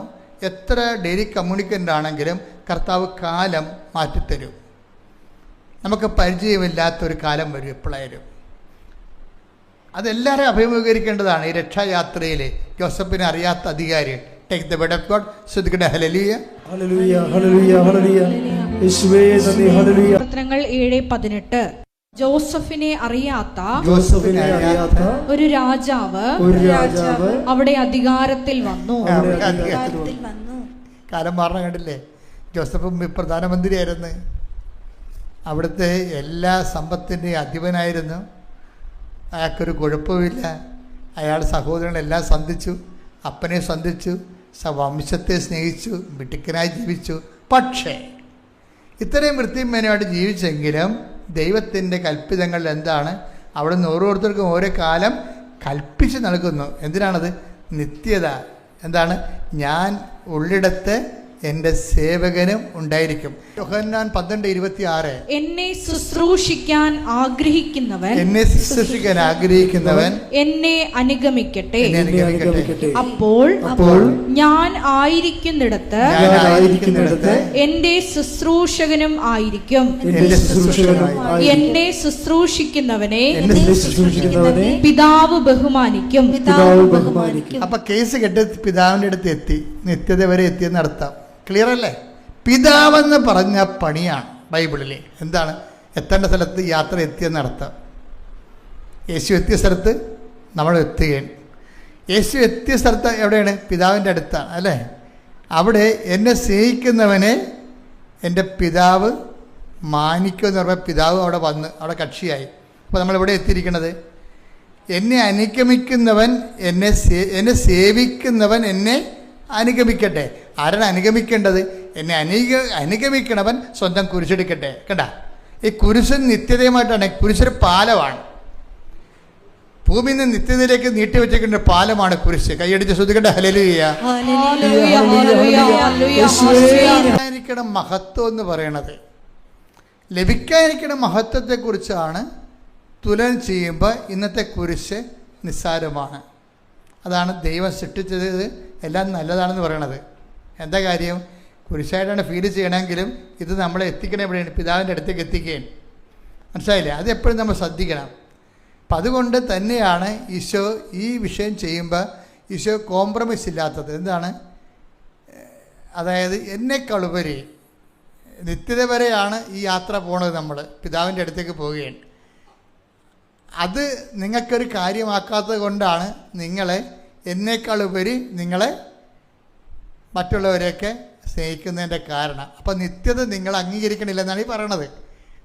എത്ര ഡെയിലി കമ്മ്യൂണിക്കൻ്റ് ആണെങ്കിലും കർത്താവ് കാലം മാറ്റിത്തരും. നമുക്ക് പരിചയമില്ലാത്തൊരു കാലം വരും എപ്പോഴായാലും. അതെല്ലാവരും അഭിമുഖീകരിക്കേണ്ടതാണ്. ഈ രക്ഷായാത്രയിൽ ജോസഫിനെ അറിയാത്ത അധികാരി. Take the word of God. ശ്രദ്ധിക്കട്ടെ. ഹല്ലേലൂയ, ഹല്ലേലൂയ, ഹല്ലേലൂയ, ഹല്ലേലൂയ. യേശുവേ നന്ദി. ഹല്ലേലൂയ. പ്രവർത്തനങ്ങൾ 7:18. ജോസഫിനെ അറിയാത്ത ഒരു രാജാവ് അവിടെ അധികാരത്തിൽ വന്നു. കാലം മാറണം കണ്ടില്ലേ? ജോസഫ് പ്രധാനമന്ത്രിയായിരുന്നു. അവിടുത്തെ എല്ലാ സമ്പത്തിൻ്റെയും അധിപനായിരുന്നു. അയാൾക്കൊരു കുഴപ്പമില്ല. അയാൾ സഹോദരങ്ങളെല്ലാം സന്ധിച്ചു, അപ്പനെ സന്ധിച്ചു, വംശത്തെ സ്നേഹിച്ചു, മിടുക്കനായി ജീവിച്ചു. പക്ഷേ ഇത്രയും വൃത്തിമേനോട് ജീവിച്ചെങ്കിലും ദൈവത്തിൻ്റെ കൽപ്പിതങ്ങൾ എന്താണ്? അവിടെ നിന്ന് ഓരോരുത്തർക്കും ഓരോ കാലം കൽപ്പിച്ച് നൽകുന്നു. എന്തിനാണത്? നിത്യത. എന്താണ്? ഞാൻ ഉള്ളിടത്ത് എൻ്റെ സേവകനും ഉണ്ടായിരിക്കും. യോഹന്നാൻ 12:26. എന്നെ ശുശ്രൂഷിക്കാൻ ആഗ്രഹിക്കുന്നവൻ എന്നെ അനുഗമിക്കട്ടെ. അപ്പോൾ ഞാൻ ആയിരിക്കുന്നിടത്ത് എന്റെ ശുശ്രൂഷകനും ആയിരിക്കും. എന്നെ ശുശ്രൂഷിക്കുന്നവനെ പിതാവ് ബഹുമാനിക്കും. അപ്പൊ കേസ് കെട്ട് പിതാവിൻ്റെ അടുത്ത് എത്തി, നിത്യത വരെ എത്തിയെന്ന് അർത്ഥം. ക്ലിയർ അല്ലേ? പിതാവെന്ന് പറഞ്ഞ പണിയാണ് ബൈബിളിൽ. എന്താണ്? എത്തേണ്ട സ്ഥലത്ത് യാത്ര എത്തിയെന്നർത്ഥം. യേശു എത്തിയ സ്ഥലത്ത് നമ്മൾ എത്തുകയാണ്. യേശു എത്തിയ സ്ഥലത്ത് എവിടെയാണ്? പിതാവിൻ്റെ അടുത്താണ് അല്ലേ? അവിടെ എന്നെ സ്നേഹിക്കുന്നവനെ എൻ്റെ പിതാവ് മാനിക്കുമെന്ന് പറഞ്ഞാൽ പിതാവ് അവിടെ വന്ന് അവിടെ കക്ഷിയായി. അപ്പോൾ നമ്മളിവിടെ എത്തിയിരിക്കുന്നത്. എന്നെ അനുഗമിക്കുന്നവൻ എന്നെ സേവിക്കുന്നവൻ എന്നെ അനുഗമിക്കട്ടെ. ആരാണ് അനുഗമിക്കേണ്ടത്? എന്നെ അനുഗമിക്കണവൻ സ്വന്തം കുരിശെടുക്കട്ടെ. കണ്ട, ഈ കുരിശ് നിത്യതയുമായിട്ടാണ്. കുരിശൊരു പാലമാണ്. ഭൂമിയിൽ നിന്ന് നിത്യതയിലേക്ക് നീട്ടിവെച്ചിരിക്കുന്ന പാലമാണ് കുരിശ്. കൈയടിച്ച് ശ്രദ്ധിക്കട്ടെ. ഹല്ലേലൂയ. ലഭിക്കാനിരിക്കണം മഹത്വം എന്ന് പറയണത്. ലഭിക്കാനിരിക്കുന്ന മഹത്വത്തെക്കുറിച്ചാണ് തുലനം ചെയ്യുമ്പോൾ ഇന്നത്തെ കുരിശ് നിസ്സാരമാണ്. അതാണ് ദൈവം സൃഷ്ടിച്ചത് എല്ലാം നല്ലതാണെന്ന് പറയണത്. എന്താ കാര്യം? കുരിശായിട്ടാണ് ഫീൽ ചെയ്യണമെങ്കിലും ഇത് നമ്മളെ എത്തിക്കണേ എവിടെയാണ്? പിതാവിൻ്റെ അടുത്തേക്ക് എത്തിക്കുകയാണ്. മനസ്സിലായില്ലേ? അതെപ്പോഴും നമ്മൾ ശ്രദ്ധിക്കണം. അപ്പം അതുകൊണ്ട് തന്നെയാണ് ഈശോ ഈ വിഷയം ചെയ്യുമ്പോൾ ഈശോ കോംപ്രമൈസ് ഇല്ലാത്തത്. എന്താണ്? അതായത് എന്നെക്കാളുപരി നിത്യത വരെയാണ് ഈ യാത്ര പോണത്. നമ്മൾ പിതാവിൻ്റെ അടുത്തേക്ക് പോവുകയാണ്. അത് നിങ്ങൾക്കൊരു കാര്യമാക്കാത്തത് കൊണ്ടാണ് നിങ്ങളെ എന്നേക്കാളുപരി നിങ്ങളെ മറ്റുള്ളവരെയൊക്കെ സ്നേഹിക്കുന്നതിൻ്റെ കാരണം. അപ്പം നിത്യത നിങ്ങൾ അംഗീകരിക്കണില്ലെന്നാണ് ഈ പറയണത്.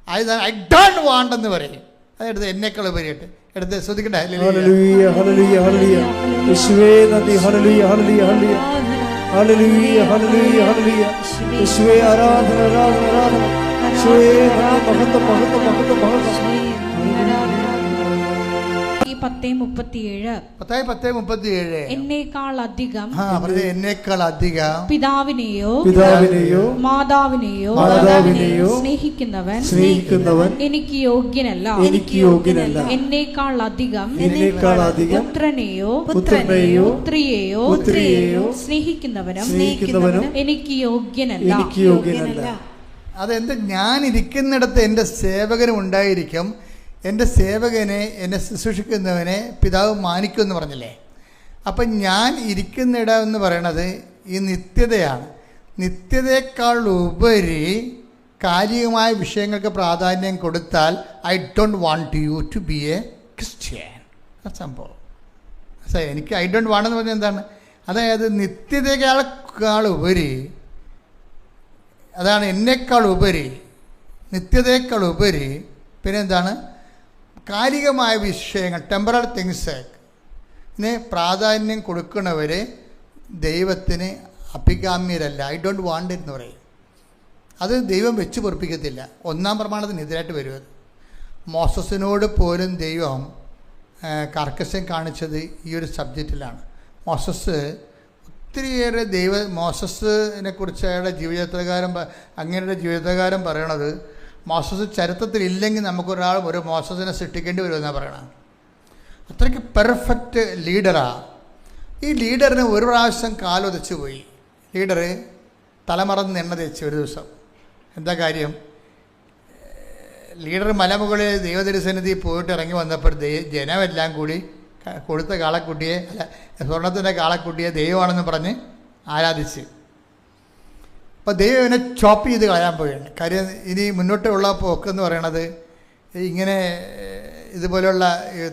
അത് ഐ ഡോണ്ട് വാണ്ട് എന്ന് പറയും. അതെടുത്ത് എന്നേക്കാളുപരിയായിട്ട് എടുത്ത് ശ്രദ്ധിക്കട്ടെ. എന്നേക്കാൾ അധികം പിതാവിനെയോ മാതാവിനെയോ സ്നേഹിക്കുന്നവൻ എനിക്ക് യോഗ്യനല്ല. എന്നേക്കാൾ അധികം പുത്രനെയോ പുത്രിയെയോ സ്നേഹിക്കുന്നവനും എനിക്ക് യോഗ്യനല്ല. അതെന്ത്? ഞാൻ ഇരിക്കുന്നിടത്ത് എൻ്റെ സേവകനും ഉണ്ടായിരിക്കും. എൻ്റെ സേവകനെ, എന്നെ ശുശ്രൂഷിക്കുന്നവനെ പിതാവ് മാനിക്കുമെന്ന് പറഞ്ഞില്ലേ? അപ്പം ഞാൻ ഇരിക്കുന്നിടം എന്ന് പറയണത് ഈ നിത്യതയാണ്. നിത്യതയേക്കാൾ ഉപരി കാലികമായ വിഷയങ്ങൾക്ക് പ്രാധാന്യം കൊടുത്താൽ I don't want you to be a Christian. സംഭവം എനിക്ക് ഐ ഡോണ്ട് വാണ്ട് എന്ന് പറഞ്ഞാൽ എന്താണ്? അതായത് നിത്യതയേക്കാൾ ഉപരി, അതാണ് എന്നേക്കാൾ ഉപരി, നിത്യതയേക്കാൾ ഉപരി പിന്നെന്താണ്? കാലികമായ വിഷയങ്ങൾ, ടെമ്പറൽ തിങ്സിന് പ്രാധാന്യം കൊടുക്കുന്നവർ ദൈവത്തിന് അഭികാമ്യരല്ല. ഐ ഡോണ്ട് വാണ്ട് എന്ന് പറയും. അത് ദൈവം വെച്ച് പൊറപ്പിക്കത്തില്ല. ഒന്നാം പ്രമാണത്തിനെതിരായിട്ട് വരും. അത് മോസസിനോട് പോലും ദൈവം കർക്കശം കാണിച്ചത് ഈ ഒരു സബ്ജക്റ്റിലാണ്. മോസസ് ഒത്തിരിയേറെ മോസസിനെ കുറിച്ച് അയാളുടെ അങ്ങനെയുള്ള ജീവിതകാരം പറയണത്, മോസസ് ചരിത്രത്തിൽ ഇല്ലെങ്കിൽ നമുക്കൊരാൾ ഒരു മോസസിനെ സൃഷ്ടിക്കേണ്ടി വരുമെന്നാണ് പറയണത്. അത്രയ്ക്ക് പെർഫെക്റ്റ് ലീഡറാണ്. ഈ ലീഡറിന് ഒരു പ്രാവശ്യം കാലൊതച്ചു പോയി. ലീഡർ തലമറന്ന് എണ്ണ തേച്ച് ഒരു ദിവസം. എന്താ കാര്യം? ലീഡർ മലമുകളിൽ ദൈവദർശനത്തിൽ പോയിട്ട് ഇറങ്ങി വന്നപ്പോൾ ജനമെല്ലാം കൂടി കൊടുത്ത കാളക്കുട്ടിയെ, സ്വർണത്തിൻ്റെ കാളക്കുട്ടിയെ ദൈവമാണെന്ന് പറഞ്ഞ് ആരാധിച്ച്. അപ്പോൾ ദൈവം ഇവനെ ചോപ്പ് ചെയ്ത് കളയാൻ പോവുകയാണ്. കാര്യം ഇനി മുന്നോട്ടുള്ള പോക്കെന്ന് പറയണത് ഇങ്ങനെ ഇതുപോലെയുള്ള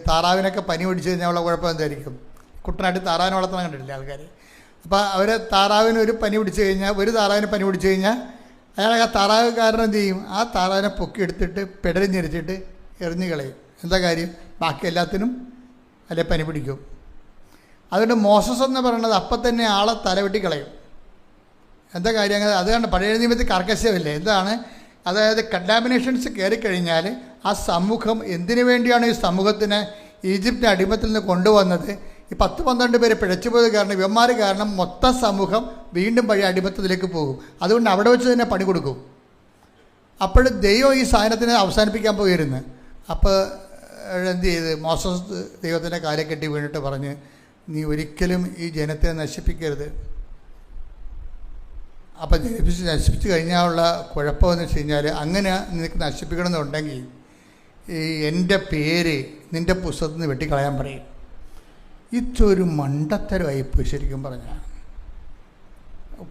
താറാവിനൊക്കെ പനി പിടിച്ച് കഴിഞ്ഞാൽ ഉള്ള കുഴപ്പം എന്തായിരിക്കും? കുട്ടനായിട്ട് താറാവിനെ വളർത്തണം കണ്ടിട്ടില്ല ആൾക്കാർ. അപ്പോൾ അവർ താറാവിന് ഒരു പനി പിടിച്ച് കഴിഞ്ഞാൽ, ഒരു താറാവിന് പനി പിടിച്ച് കഴിഞ്ഞാൽ അയാൾ ആ താറാവുകാരൻ എന്ത് ചെയ്യും? ആ താറാവിനെ പൊക്കിയെടുത്തിട്ട് പെടലിഞ്ഞെരിച്ചിട്ട് എറിഞ്ഞു കളയും. എന്താ കാര്യം? ബാക്കി എല്ലാത്തിനും അല്ലെ പനി പിടിക്കും. അതുകൊണ്ട് മോസസ് എന്ന് പറയുന്നത് അപ്പം തന്നെ ആളെ തലവെട്ടി കളയും. എന്താ കാര്യം? അതുകൊണ്ട് പഴയ നിയമത്തിൽ കർക്കശമില്ലേ? എന്താണ്? അതായത് കണ്ടാമിനേഷൻസ് കയറിക്കഴിഞ്ഞാൽ ആ സമൂഹം എന്തിനു വേണ്ടിയാണ് ഈ സമൂഹത്തിനെ ഈജിപ്തിൻ്റെ അടിമത്തിൽ നിന്ന് കൊണ്ടുവന്നത്? ഈ 10-12 പേര് പിഴച്ചുപോയത് കാരണം, ഇവന്മാർ കാരണം മൊത്തം സമൂഹം വീണ്ടും പഴയ അടിമത്തത്തിലേക്ക് പോകും. അതുകൊണ്ട് അവിടെ വെച്ച് തന്നെ പണി കൊടുക്കും. അപ്പോൾ ദൈവം ഈ സാധനത്തിനെ അവസാനിപ്പിക്കാൻ പോയിരുന്നു. അപ്പോൾ എന്ത് ചെയ്ത്? മോസസ് ദൈവത്തിൻ്റെ കാര്യം കെട്ടി വീണിട്ട് പറഞ്ഞ്, നീ ഒരിക്കലും ഈ ജനത്തെ നശിപ്പിക്കരുത്. അപ്പോൾ നശിപ്പിച്ച് കഴിഞ്ഞാലുള്ള കുഴപ്പമെന്ന് വെച്ച് കഴിഞ്ഞാൽ, അങ്ങനെ നിനക്ക് നശിപ്പിക്കണമെന്നുണ്ടെങ്കിൽ ഈ എൻ്റെ പേര് നിൻ്റെ പുസ്തകത്തിൽ നിന്ന് വെട്ടിക്കളയാൻ പറയും. ഇതൊരു മണ്ടത്തരമായിപ്പോയി ശരിക്കും പറഞ്ഞാൽ.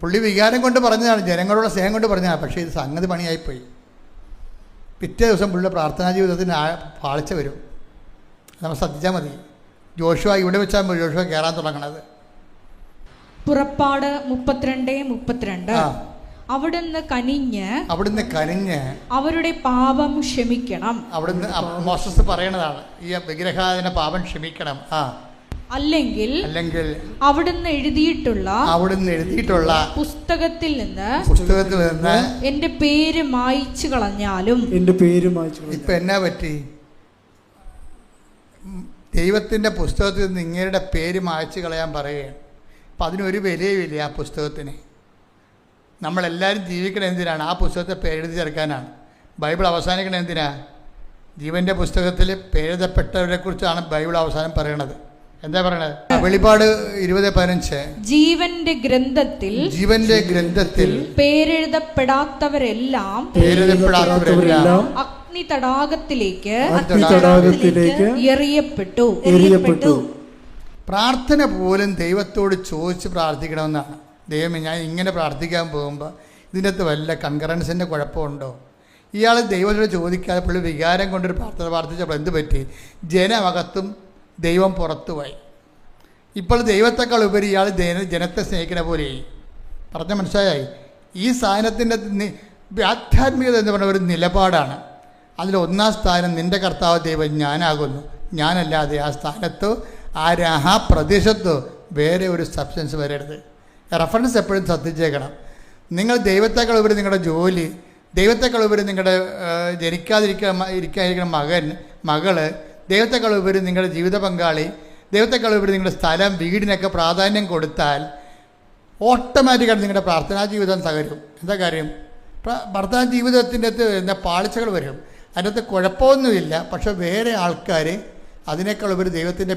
പുള്ളി വികാരം കൊണ്ട് പറഞ്ഞതാണ്, ജനങ്ങളുടെ സ്നേഹം കൊണ്ട് പറഞ്ഞതാണ്. പക്ഷേ ഇത് സംഗതി പണിയായിപ്പോയി. പിറ്റേ ദിവസം പുള്ളിയുടെ പ്രാർത്ഥനാ ജീവിതത്തിന് പാളിച്ച വരും. നമ്മൾ ശ്രദ്ധിച്ചാൽ മതി. ജോഷുവ ഇവിടെ വെച്ചാൽ ജോഷുവ കയറാൻ തുടങ്ങണത്. പുറപ്പാട് 32:32. അവിടുന്ന് കനിഞ്ഞ് അവരുടെ പാപം ക്ഷമിക്കണം. അവിടുന്ന് മോസസ് പറയണതാണ്, ഈ വിഗ്രഹാദിന പാപം ക്ഷമിക്കണം. അല്ലെങ്കിൽ അവിടുന്ന് എഴുതിയിട്ടുള്ള പുസ്തകത്തിൽ നിന്ന് എന്റെ പേര് മായ്ച്ചു കളഞ്ഞാലും. ഇപ്പൊ എന്നാ പറ്റി? ദൈവത്തിന്റെ പുസ്തകത്തിൽ നിന്ന് ഇങ്ങയുടെ പേര് മായ്ച്ചു കളയാൻ പറയുകയാണ്. അപ്പം അതിനൊരു വിലയുമില്ല ആ പുസ്തകത്തിന്. നമ്മളെല്ലാവരും ജീവിക്കണത് എന്തിനാണ്? ആ പുസ്തകത്തെ പേരെഴുതി ചേർക്കാനാണ്. ബൈബിൾ അവസാനിക്കണത് എന്തിനാ? ജീവൻ്റെ പുസ്തകത്തിൽ പേരെഴുതപ്പെട്ടവരെ കുറിച്ചാണ് ബൈബിൾ അവസാനം പറയണത്. എന്താ പറയണത്? വെളിപ്പാട് 20:15 ജീവന്റെ ഗ്രന്ഥത്തിൽ പേരെഴുതപ്പെടാത്തവരെല്ലാം അഗ്നി തടാകത്തിലേക്ക് എറിയപ്പെട്ടു. പ്രാർത്ഥന പോലും ദൈവത്തോട് ചോദിച്ച് പ്രാർത്ഥിക്കണമെന്നാണ്. ദൈവമേ, ഞാൻ ഇങ്ങനെ പ്രാർത്ഥിക്കാൻ പോകുമ്പോൾ ഇതിൻ്റെ അകത്ത് വല്ല കൺകറൻസിൻ്റെ കുഴപ്പമുണ്ടോ? ഇയാൾ ദൈവത്തോട് ചോദിക്കാതെ പുള്ളി വികാരം കൊണ്ടൊരു പ്രാർത്ഥന പ്രാർത്ഥിച്ചപ്പോൾ എന്ത് പറ്റി? ജനമകത്തും ദൈവം പുറത്തുപോയി. ഇപ്പോൾ ദൈവത്തെക്കാൾ ഉപരി ഇയാൾ ജനത്തെ സ്നേഹിക്കുന്ന പോലെയായി. പറഞ്ഞ മനസ്സിലായി? ഈ സാധനത്തിൻ്റെ ആധ്യാത്മികത എന്ന് പറഞ്ഞ ഒരു നിലപാടാണ്. അതിൽ ഒന്നാം സ്ഥാനം നിൻ്റെ കർത്താവ് ദൈവം ഞാനാകുന്നു. ഞാനല്ലാതെ ആ സ്ഥാനത്തോ ആ പ്രദേശത്തോ വേറെ ഒരു സബ്സ്റ്റൻസ് വരരുത്. റെഫറൻസ് എപ്പോഴും ശ്രദ്ധിച്ചേക്കണം. നിങ്ങൾ ദൈവത്തെക്കാൾ ഉപരി നിങ്ങളുടെ ജോലി, ദൈവത്തെക്കാൾ ഉപരി നിങ്ങളുടെ ഇരിക്കാതിരിക്കുന്ന മകള്, ദൈവത്തെക്കാൾ ഉപരി നിങ്ങളുടെ ജീവിത പങ്കാളി, ദൈവത്തെക്കാൾ ഉപരി നിങ്ങളുടെ സ്ഥലം, വീടിനൊക്കെ പ്രാധാന്യം കൊടുത്താൽ ഓട്ടോമാറ്റിക്കായിട്ട് നിങ്ങളുടെ പ്രാർത്ഥനാ ജീവിതം തകരും. എന്താ കാര്യം? പ്രാർത്ഥനാ ജീവിതത്തിൻ്റെ അകത്ത് എന്താ പാളിച്ചകൾ വരും. അതിനകത്ത് കുഴപ്പമൊന്നുമില്ല. പക്ഷെ വേറെ ആൾക്കാർ അതിനേക്കാൾ ഉപരി ദൈവത്തിൻ്റെ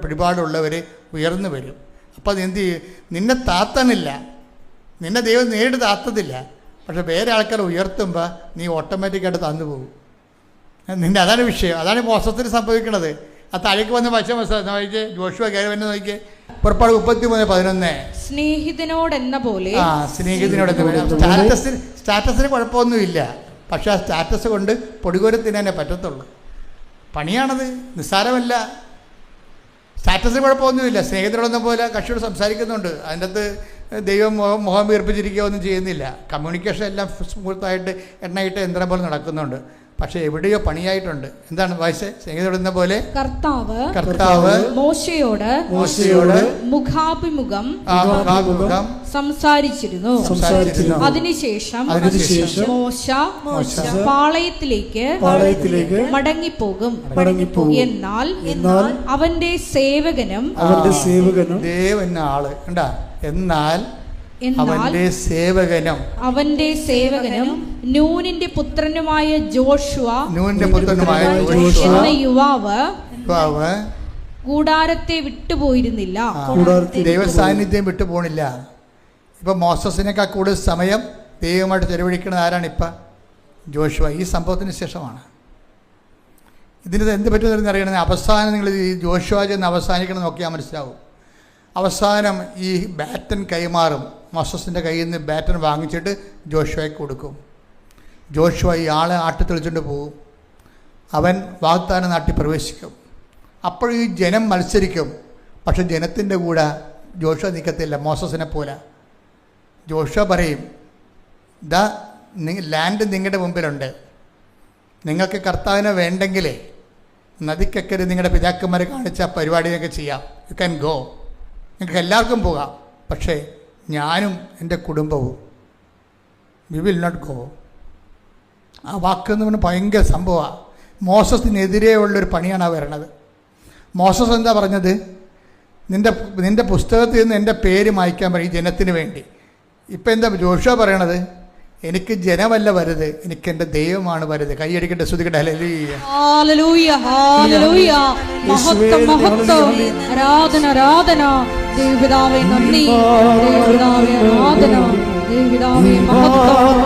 പിടിപാടുള്ളവർ ഉയർന്നു വരും. അപ്പോൾ അത് എന്ത് ചെയ്യും? നിന്നെ താത്തണില്ല, നിന്നെ ദൈവം നേരിട്ട് താത്തതില്ല. പക്ഷെ വേറെ ആൾക്കാർ ഉയർത്തുമ്പോൾ നീ ഓട്ടോമാറ്റിക്കായിട്ട് തന്നു പോകും. നിന്റെ അതാണ് വിഷയം. അതാണ് മോശത്തിന് സംഭവിക്കുന്നത്. ആ താഴേക്ക് വന്ന വശം നോക്കിയേ, ജോഷുവ കയറി വന്ന് നോക്കിയേ, പുറപ്പാട് 33:11. സ്നേഹിതനോടെന്ന പോലെ. സ്നേഹിതനോടെന്ന പോലെ. സ്റ്റാറ്റസിന് കുഴപ്പമൊന്നുമില്ല, പക്ഷെ ആ സ്റ്റാറ്റസ് കൊണ്ട് പൊടികോരത്തിന് തന്നെ പറ്റത്തുള്ളൂ. പണിയാണത്, നിസ്സാരമല്ല. സ്റ്റാറ്റസിന് കുഴപ്പമൊന്നുമില്ല. സ്നേഹിതനോടെന്ന പോലെ കക്ഷിയോട് സംസാരിക്കുന്നുണ്ട്. അതിൻ്റെ അകത്ത് ദൈവം മുഖം വീർപ്പിച്ചിരിക്കുക ഒന്നും ചെയ്യുന്നില്ല. കമ്മ്യൂണിക്കേഷൻ എല്ലാം സ്മൂത്തായിട്ട് എണ്ണയിട്ട് യന്ത്രം പോലെ നടക്കുന്നുണ്ട്. പക്ഷെ എവിടെയോ പണിയായിട്ടുണ്ട്. എന്താണ് വായിച്ചേ? സ്നേഹിതോടുന്ന പോലെ കർത്താവ് മോശയോട് മുഖാഭിമുഖം സംസാരിച്ചിരുന്നു. അതിനുശേഷം മോശ പാളയത്തിലേക്ക് മടങ്ങിപ്പോകും. എന്നാൽ അവന്റെ സേവകനും ദേവനാള് കണ്ടാ, എന്നാൽ അവന്റെ സേവകനും നൂനിന്റെ പുത്രനുമായ ജോഷുവ എന്ന യുവാവ് കൂടാരത്തെ വിട്ടുപോയിരുന്നില്ല. ദൈവ സാന്നിധ്യം വിട്ടുപോണില്ല. ഇപ്പൊ മോസസിനേക്കാൾ കൂടുതൽ സമയം ദൈവമായിട്ട് ചെലവഴിക്കുന്നത് ആരാണ്? ഇപ്പം ജോഷുവ. ഈ സംഭവത്തിന് ശേഷമാണ്. ഇതിന് എന്ത് പറ്റുമെന്ന് അറിയണമെങ്കിൽ അവസാനം നിങ്ങൾ ഈ ജോഷുവ ചെന്ന് അവസാനിക്കണം നോക്കിയാൽ മനസ്സിലാവും. അവസാനം ഈ ബാറ്റൻ കൈമാറും. മോസസിൻ്റെ കയ്യിൽ നിന്ന് ബാറ്റൻ വാങ്ങിച്ചിട്ട് ജോഷുവയ്ക്ക് കൊടുക്കും. ജോഷുവ ഈ ആളെ ആട്ടിത്തെളിച്ചുകൊണ്ട് പോകും. അവൻ വാഗ്ദാന നാട്ടിൽ പ്രവേശിക്കും. അപ്പോൾ ഈ ജനം മത്സരിക്കും. പക്ഷെ ജനത്തിൻ്റെ കൂടെ ജോഷുവ നിൽക്കത്തില്ല. മോസസിനെ പോലെ ജോഷുവ പറയും, ദാ ലാൻഡ് നിങ്ങളുടെ മുമ്പിലുണ്ട്, നിങ്ങൾക്ക് കർത്താവിനെ വേണ്ടെങ്കിലേ നദിക്കക്കരെ നിങ്ങളുടെ പിതാക്കന്മാരെ കാണിച്ച പരിപാടിയൊക്കെ ചെയ്യാം. യു ക്യാൻ ഗോ, നിങ്ങൾക്ക് എല്ലാവർക്കും പോകാം. പക്ഷേ ഞാനും എൻ്റെ കുടുംബവും വി വിൽ നോട്ട് ഗോ. ആ വാക്കെന്ന് പറഞ്ഞാൽ ഭയങ്കര സംഭവമാണ്. മോസസിനെതിരെ ഉള്ളൊരു പണിയാണ് വരണത്. മോസസ് എന്താ പറഞ്ഞത്? നിൻ്റെ പുസ്തകത്തിൽ നിന്ന് എൻ്റെ പേര് മായ്ക്കാൻ പറയും ജനത്തിന് വേണ്ടി. ഇപ്പം എന്താ ജോഷുവ പറയണത്? എനിക്ക് ജനമല്ല വലുത്, എനിക്ക് എൻ്റെ ദൈവമാണ് വലുത്. കൈയടിക്കട്ടെ, സ്തുതിക്കട്ടെ. ഹല്ലേലൂയ, ഹല്ലേലൂയ, ഹല്ലേലൂയ. മഹത്വം, മഹത്വം, ആരാധന, ആരാധന. ദൈവപിതാവേ നന്ദി, ദൈവപിതാവേ ആരാധന, ദൈവപിതാവേ മഹത്വം.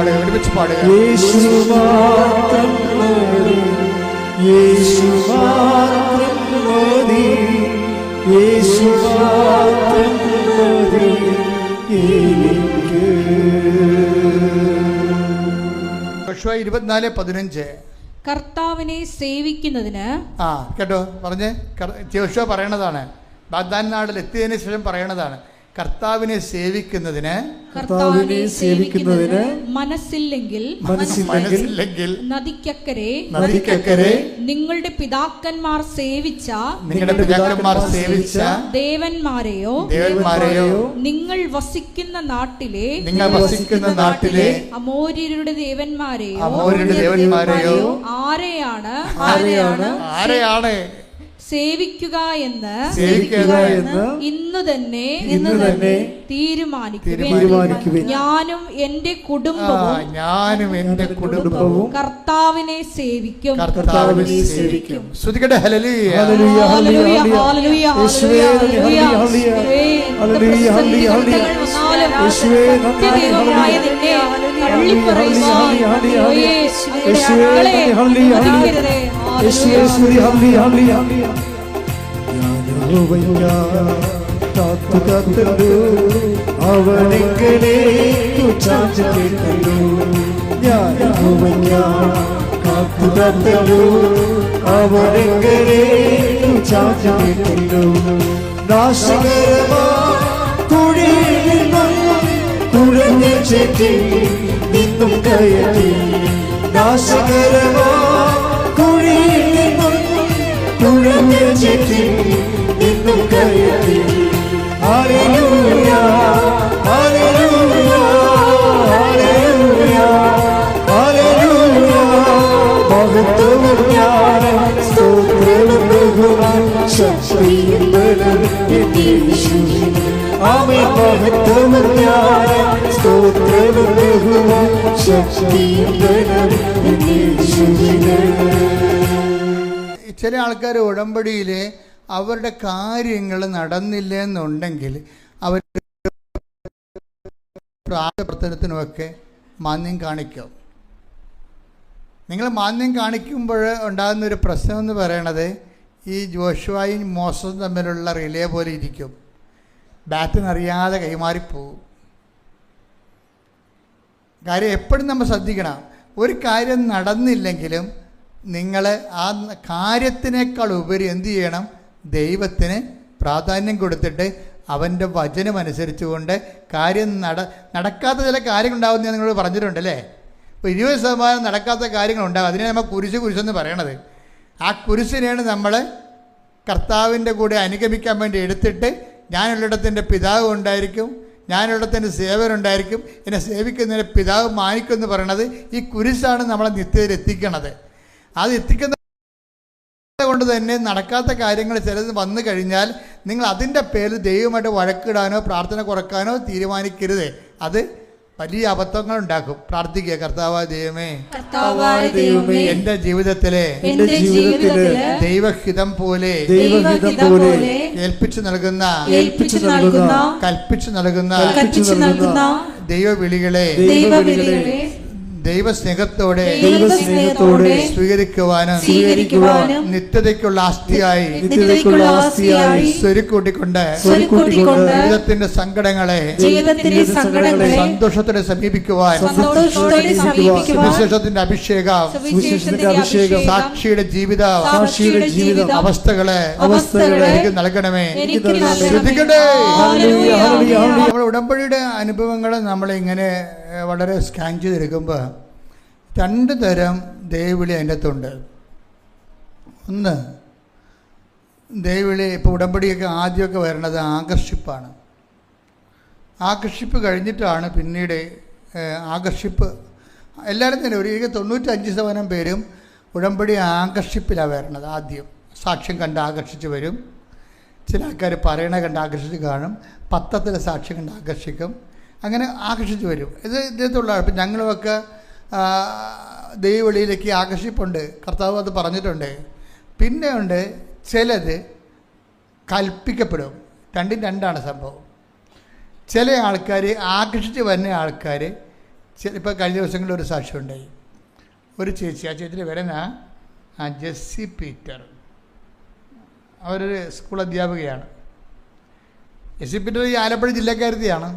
ഒരുമിച്ച് പാടുക. യോശുവ 24:15. കർത്താവിനെ സേവിക്കുന്നതിന്. കേട്ടോ പറഞ്ഞേ, യോശുവ പറയണതാണ്. വാഗ്ദാന നാട്ടിൽ എത്തിയതിനു ശേഷം പറയണതാണ്. കർത്താവിനെ സേവിക്കുന്നതിന് മനസ്സില്ലെങ്കിൽ നദിക്കക്കരെ നിങ്ങളുടെ പിതാക്കന്മാർ സേവിച്ച ദേവന്മാരെയോ നിങ്ങൾ വസിക്കുന്ന നാട്ടിലെ അമോര്യരുടെ ദേവന്മാരെയോ ആരെയാണ് സേവിക്കുക എന്ന് ഇന്നു തന്നെ തീരുമാനിക്കുവിൻ. ഞാനും എന്റെ കുടുംബവും കർത്താവിനെ സേവിക്കും. അവനെങ്ങനെ അവനെങ്ങനെ നാശകരമാ കുഴഞ്ഞ ചേറ്റി നിന്നും കയറ്റി നാശകരമാ കുഴഞ്ഞ ചേറ്റി നിന്നും കയറ്റി. ഹല്ലേലൂയ, ഹല്ലേലൂയ, ഹല്ലേലൂയ, ഹല്ലേലൂയ. മഹത്വവും ജ്ഞാനം സ്തോത്രവും ബഹുമാനം ശക്തിയും ബലവും യേശുവിന്. ആമേൻ. മഹത്വവും ജ്ഞാനം സ്തോത്രവും ബഹുമാനം ശക്തിയും ബലവും യേശുവിന്. ചില ആൾക്കാർ ഉടമ്പടിയിൽ അവരുടെ കാര്യങ്ങൾ നടന്നില്ല എന്നുണ്ടെങ്കിൽ അവർ പ്രവർത്തനത്തിനുമൊക്കെ മാന്യം കാണിക്കും. നിങ്ങൾ മാന്യം കാണിക്കുമ്പോൾ ഉണ്ടാകുന്നൊരു പ്രശ്നമെന്ന് പറയണത് ഈ ജോഷുവായും മോസസും തമ്മിലുള്ള റിലേ പോലെ ഇരിക്കും. ബാറ്റിനറിയാതെ കൈമാറിപ്പോവും. കാര്യം എപ്പോഴും നമ്മൾ ശ്രദ്ധിക്കണം. ഒരു കാര്യം നടന്നില്ലെങ്കിലും നിങ്ങൾ ആ കാര്യത്തിനേക്കാൾ ഉപരി എന്തു ചെയ്യണം? ദൈവത്തിന് പ്രാധാന്യം കൊടുത്തിട്ട് അവൻ്റെ വചനമനുസരിച്ചുകൊണ്ട് കാര്യം നടക്കാത്ത ചില കാര്യങ്ങളുണ്ടാകും. ഞാൻ നിങ്ങളോട് പറഞ്ഞിട്ടുണ്ട് അല്ലേ? ഇപ്പോൾ 20% നടക്കാത്ത കാര്യങ്ങളുണ്ടാകും. അതിനെ നമ്മൾ കുരിശെന്ന് പറയണത്. ആ കുരിശിനെയാണ് നമ്മൾ കർത്താവിൻ്റെ കൂടെ അനുഗമിക്കാൻ വേണ്ടി എടുത്തിട്ട്, ഞാനുള്ളിടത്തിൻ്റെ പിതാവ് ഉണ്ടായിരിക്കും, ഞാനുള്ളിടത്തിൻ്റെ സേവകരുണ്ടായിരിക്കും, എന്നെ സേവിക്കുന്നതിന് പിതാവ് മാനിക്കുമെന്ന് പറയണത് ഈ കുരിശാണ് നമ്മളെ നിത്യതയിൽ എത്തിക്കണത്. അത് എത്തിക്കുന്ന കൊണ്ട് തന്നെ നടക്കാത്ത കാര്യങ്ങൾ ചിലത് വന്നു കഴിഞ്ഞാൽ നിങ്ങൾ അതിൻ്റെ പേരിൽ ദൈവമായിട്ട് വഴക്കിടാനോ പ്രാർത്ഥന കുറക്കാനോ തീരുമാനിക്കരുത്. അത് വലിയ അബദ്ധങ്ങൾ ഉണ്ടാക്കും. പ്രാർത്ഥിക്കുക, കർത്താവായ ദൈവമേ, എൻ്റെ ജീവിതത്തിലെ ദൈവഹിതം പോലെ ഏൽപ്പിച്ചു നൽകുന്ന കൽപ്പിച്ചു നൽകുന്ന ദൈവവിളികളെ ദൈവസ്നേഹത്തോടെ സ്വീകരിക്കുവാനും നിത്യതയ്ക്കുള്ള ആസ്തിയായി സ്വരുക്കൂട്ടിക്കൊണ്ട് ജീവിതത്തിന്റെ സങ്കടങ്ങളെ സന്തോഷത്തോടെ സമീപിക്കുവാൻ സുവിശേഷത്തിന്റെ അഭിഷേകം സാക്ഷിയുടെ ജീവിത അവസ്ഥകളെ എനിക്ക് നൽകണമേ. ശ്രദ്ധിക്കട്ടെ, നമ്മൾ ഉടമ്പടിയുടെ അനുഭവങ്ങൾ നമ്മളിങ്ങനെ വളരെ സ്കാൻ ചെയ്തെടുക്കുമ്പോൾ 2 തരം ദൈവവിളി അതിൻ്റെ അകത്തുണ്ട്. ഒന്ന്, ദൈവവിളി ഇപ്പോൾ ഉടമ്പടിയൊക്കെ ആദ്യമൊക്കെ വരണത് ആകർഷിപ്പാണ്. ആകർഷിപ്പ് കഴിഞ്ഞിട്ടാണ് പിന്നീട് ആകർഷിപ്പ് എല്ലാവരും തന്നെ ഒരു 95% പേരും ഉടമ്പടി ആകർഷിപ്പിലാണ് വരണത്. ആദ്യം സാക്ഷ്യം കണ്ട് ആകർഷിച്ച് വരും. ചില ആൾക്കാർ പറയണ കണ്ട് ആകർഷിച്ച് കാണും, പത്രത്തിലെ സാക്ഷ്യം കണ്ട് ആകർഷിക്കും, അങ്ങനെ ആകർഷിച്ച് വരും. ഇതിനകത്തുള്ള ഇപ്പം ഞങ്ങളുമൊക്കെ ദൈവവിളിയിലേക്ക് ആകർഷിപ്പുണ്ട്. കർത്താവ് അത് പറഞ്ഞിട്ടുണ്ട്. പിന്നെ ഉണ്ട് ചിലത് കൽപ്പിക്കപ്പെടും. രണ്ടും രണ്ടാണ് സംഭവം. ചില ആൾക്കാർ ആകർഷിച്ച് വരുന്ന ആൾക്കാർ ഇപ്പോൾ കഴിഞ്ഞ ദിവസങ്ങളിൽ ഒരു സാക്ഷ്യം ഉണ്ടായി. ഒരു ചേച്ചി, ആ ചേച്ചിയുടെ വരുന്ന ജെസ്സി പീറ്റർ, അവരൊരു സ്കൂൾ അധ്യാപികയാണ്. ജെസ്സി പീറ്റർ ഈ ആലപ്പുഴ ജില്ലക്കാരത്തിയാണ്.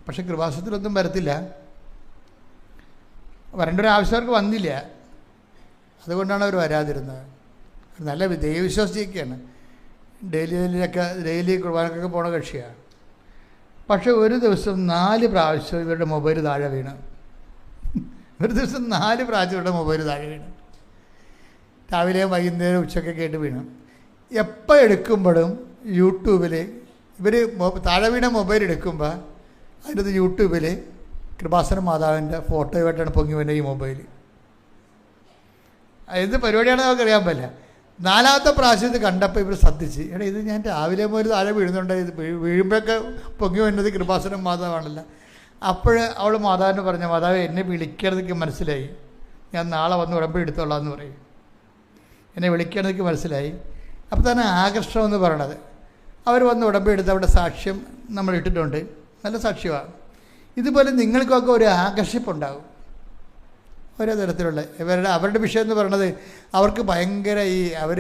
പക്ഷെ കൃപാസനത്തിലൊന്നും വരത്തില്ല. വരേണ്ട ഒരു ആവശ്യം അവർക്ക് വന്നില്ല. അതുകൊണ്ടാണ് അവർ വരാതിരുന്നത്. നല്ല ദൈവവിശ്വാസിയൊക്കെയാണ്. ഡെയിലി കുർബാനക്കൊക്കെ പോണ കക്ഷിയാണ്. പക്ഷെ ഒരു ദിവസം 4 പ്രാവശ്യം ഇവരുടെ മൊബൈൽ താഴെ വീണ്. ഒരു ദിവസം 4 പ്രാവശ്യം ഇവരുടെ മൊബൈൽ താഴെ വീണ്. രാവിലെ വൈകുന്നേരം ഉച്ചയ്ക്ക് കേട്ട് വീണു. എപ്പോൾ എടുക്കുമ്പോഴും യൂട്യൂബിൽ ഇവർ താഴെ വീണ മൊബൈൽ എടുക്കുമ്പോൾ അതിനകത്ത് യൂട്യൂബിൽ കൃപാസന മാതാവിൻ്റെ ഫോട്ടോയുമായിട്ടാണ് പൊങ്ങി വരുന്നത് ഈ മൊബൈൽ. എന്ത് പരിപാടിയാണെന്ന് നമുക്കറിയാൻ പറ്റില്ല. 4ാമത്തെ പ്രാവശ്യം ഇത് കണ്ടപ്പോൾ ഇവർ ശ്രദ്ധിച്ച്, എടാ ഇത് ഞാൻ രാവിലെ മുതൽ താഴെ വീഴുന്നുണ്ട്, ഇത് വീഴുമ്പോഴൊക്കെ പൊങ്ങി വരുന്നത് കൃപാസനം മാതാവാണല്ലോ. അപ്പോൾ അവൾ മാതാവിനെ പറഞ്ഞ, മാതാവ് എന്നെ വിളിക്കണമെന്നൊക്കെ മനസ്സിലായി, ഞാൻ നാളെ വന്ന് ഉടമ്പടി എടുത്തോളാം എന്ന് പറയും. എന്നെ വിളിക്കണമെന്നൊക്കെ മനസ്സിലായി. അപ്പോൾ തന്നെ ആകർഷണം എന്ന് പറയണത്, അവർ വന്ന് ഉടമ്പടി എടുത്ത് അവിടെ സാക്ഷ്യം നമ്മൾ ഇട്ടിട്ടുണ്ട്. നല്ല സാക്ഷ്യമാണ്. ഇതുപോലെ നിങ്ങൾക്കൊക്കെ ഒരു ആകർഷിപ്പുണ്ടാകും. ഓരോ തരത്തിലുള്ള അവരുടെ വിഷയം എന്ന് പറയണത്, അവർക്ക് ഭയങ്കര അവർ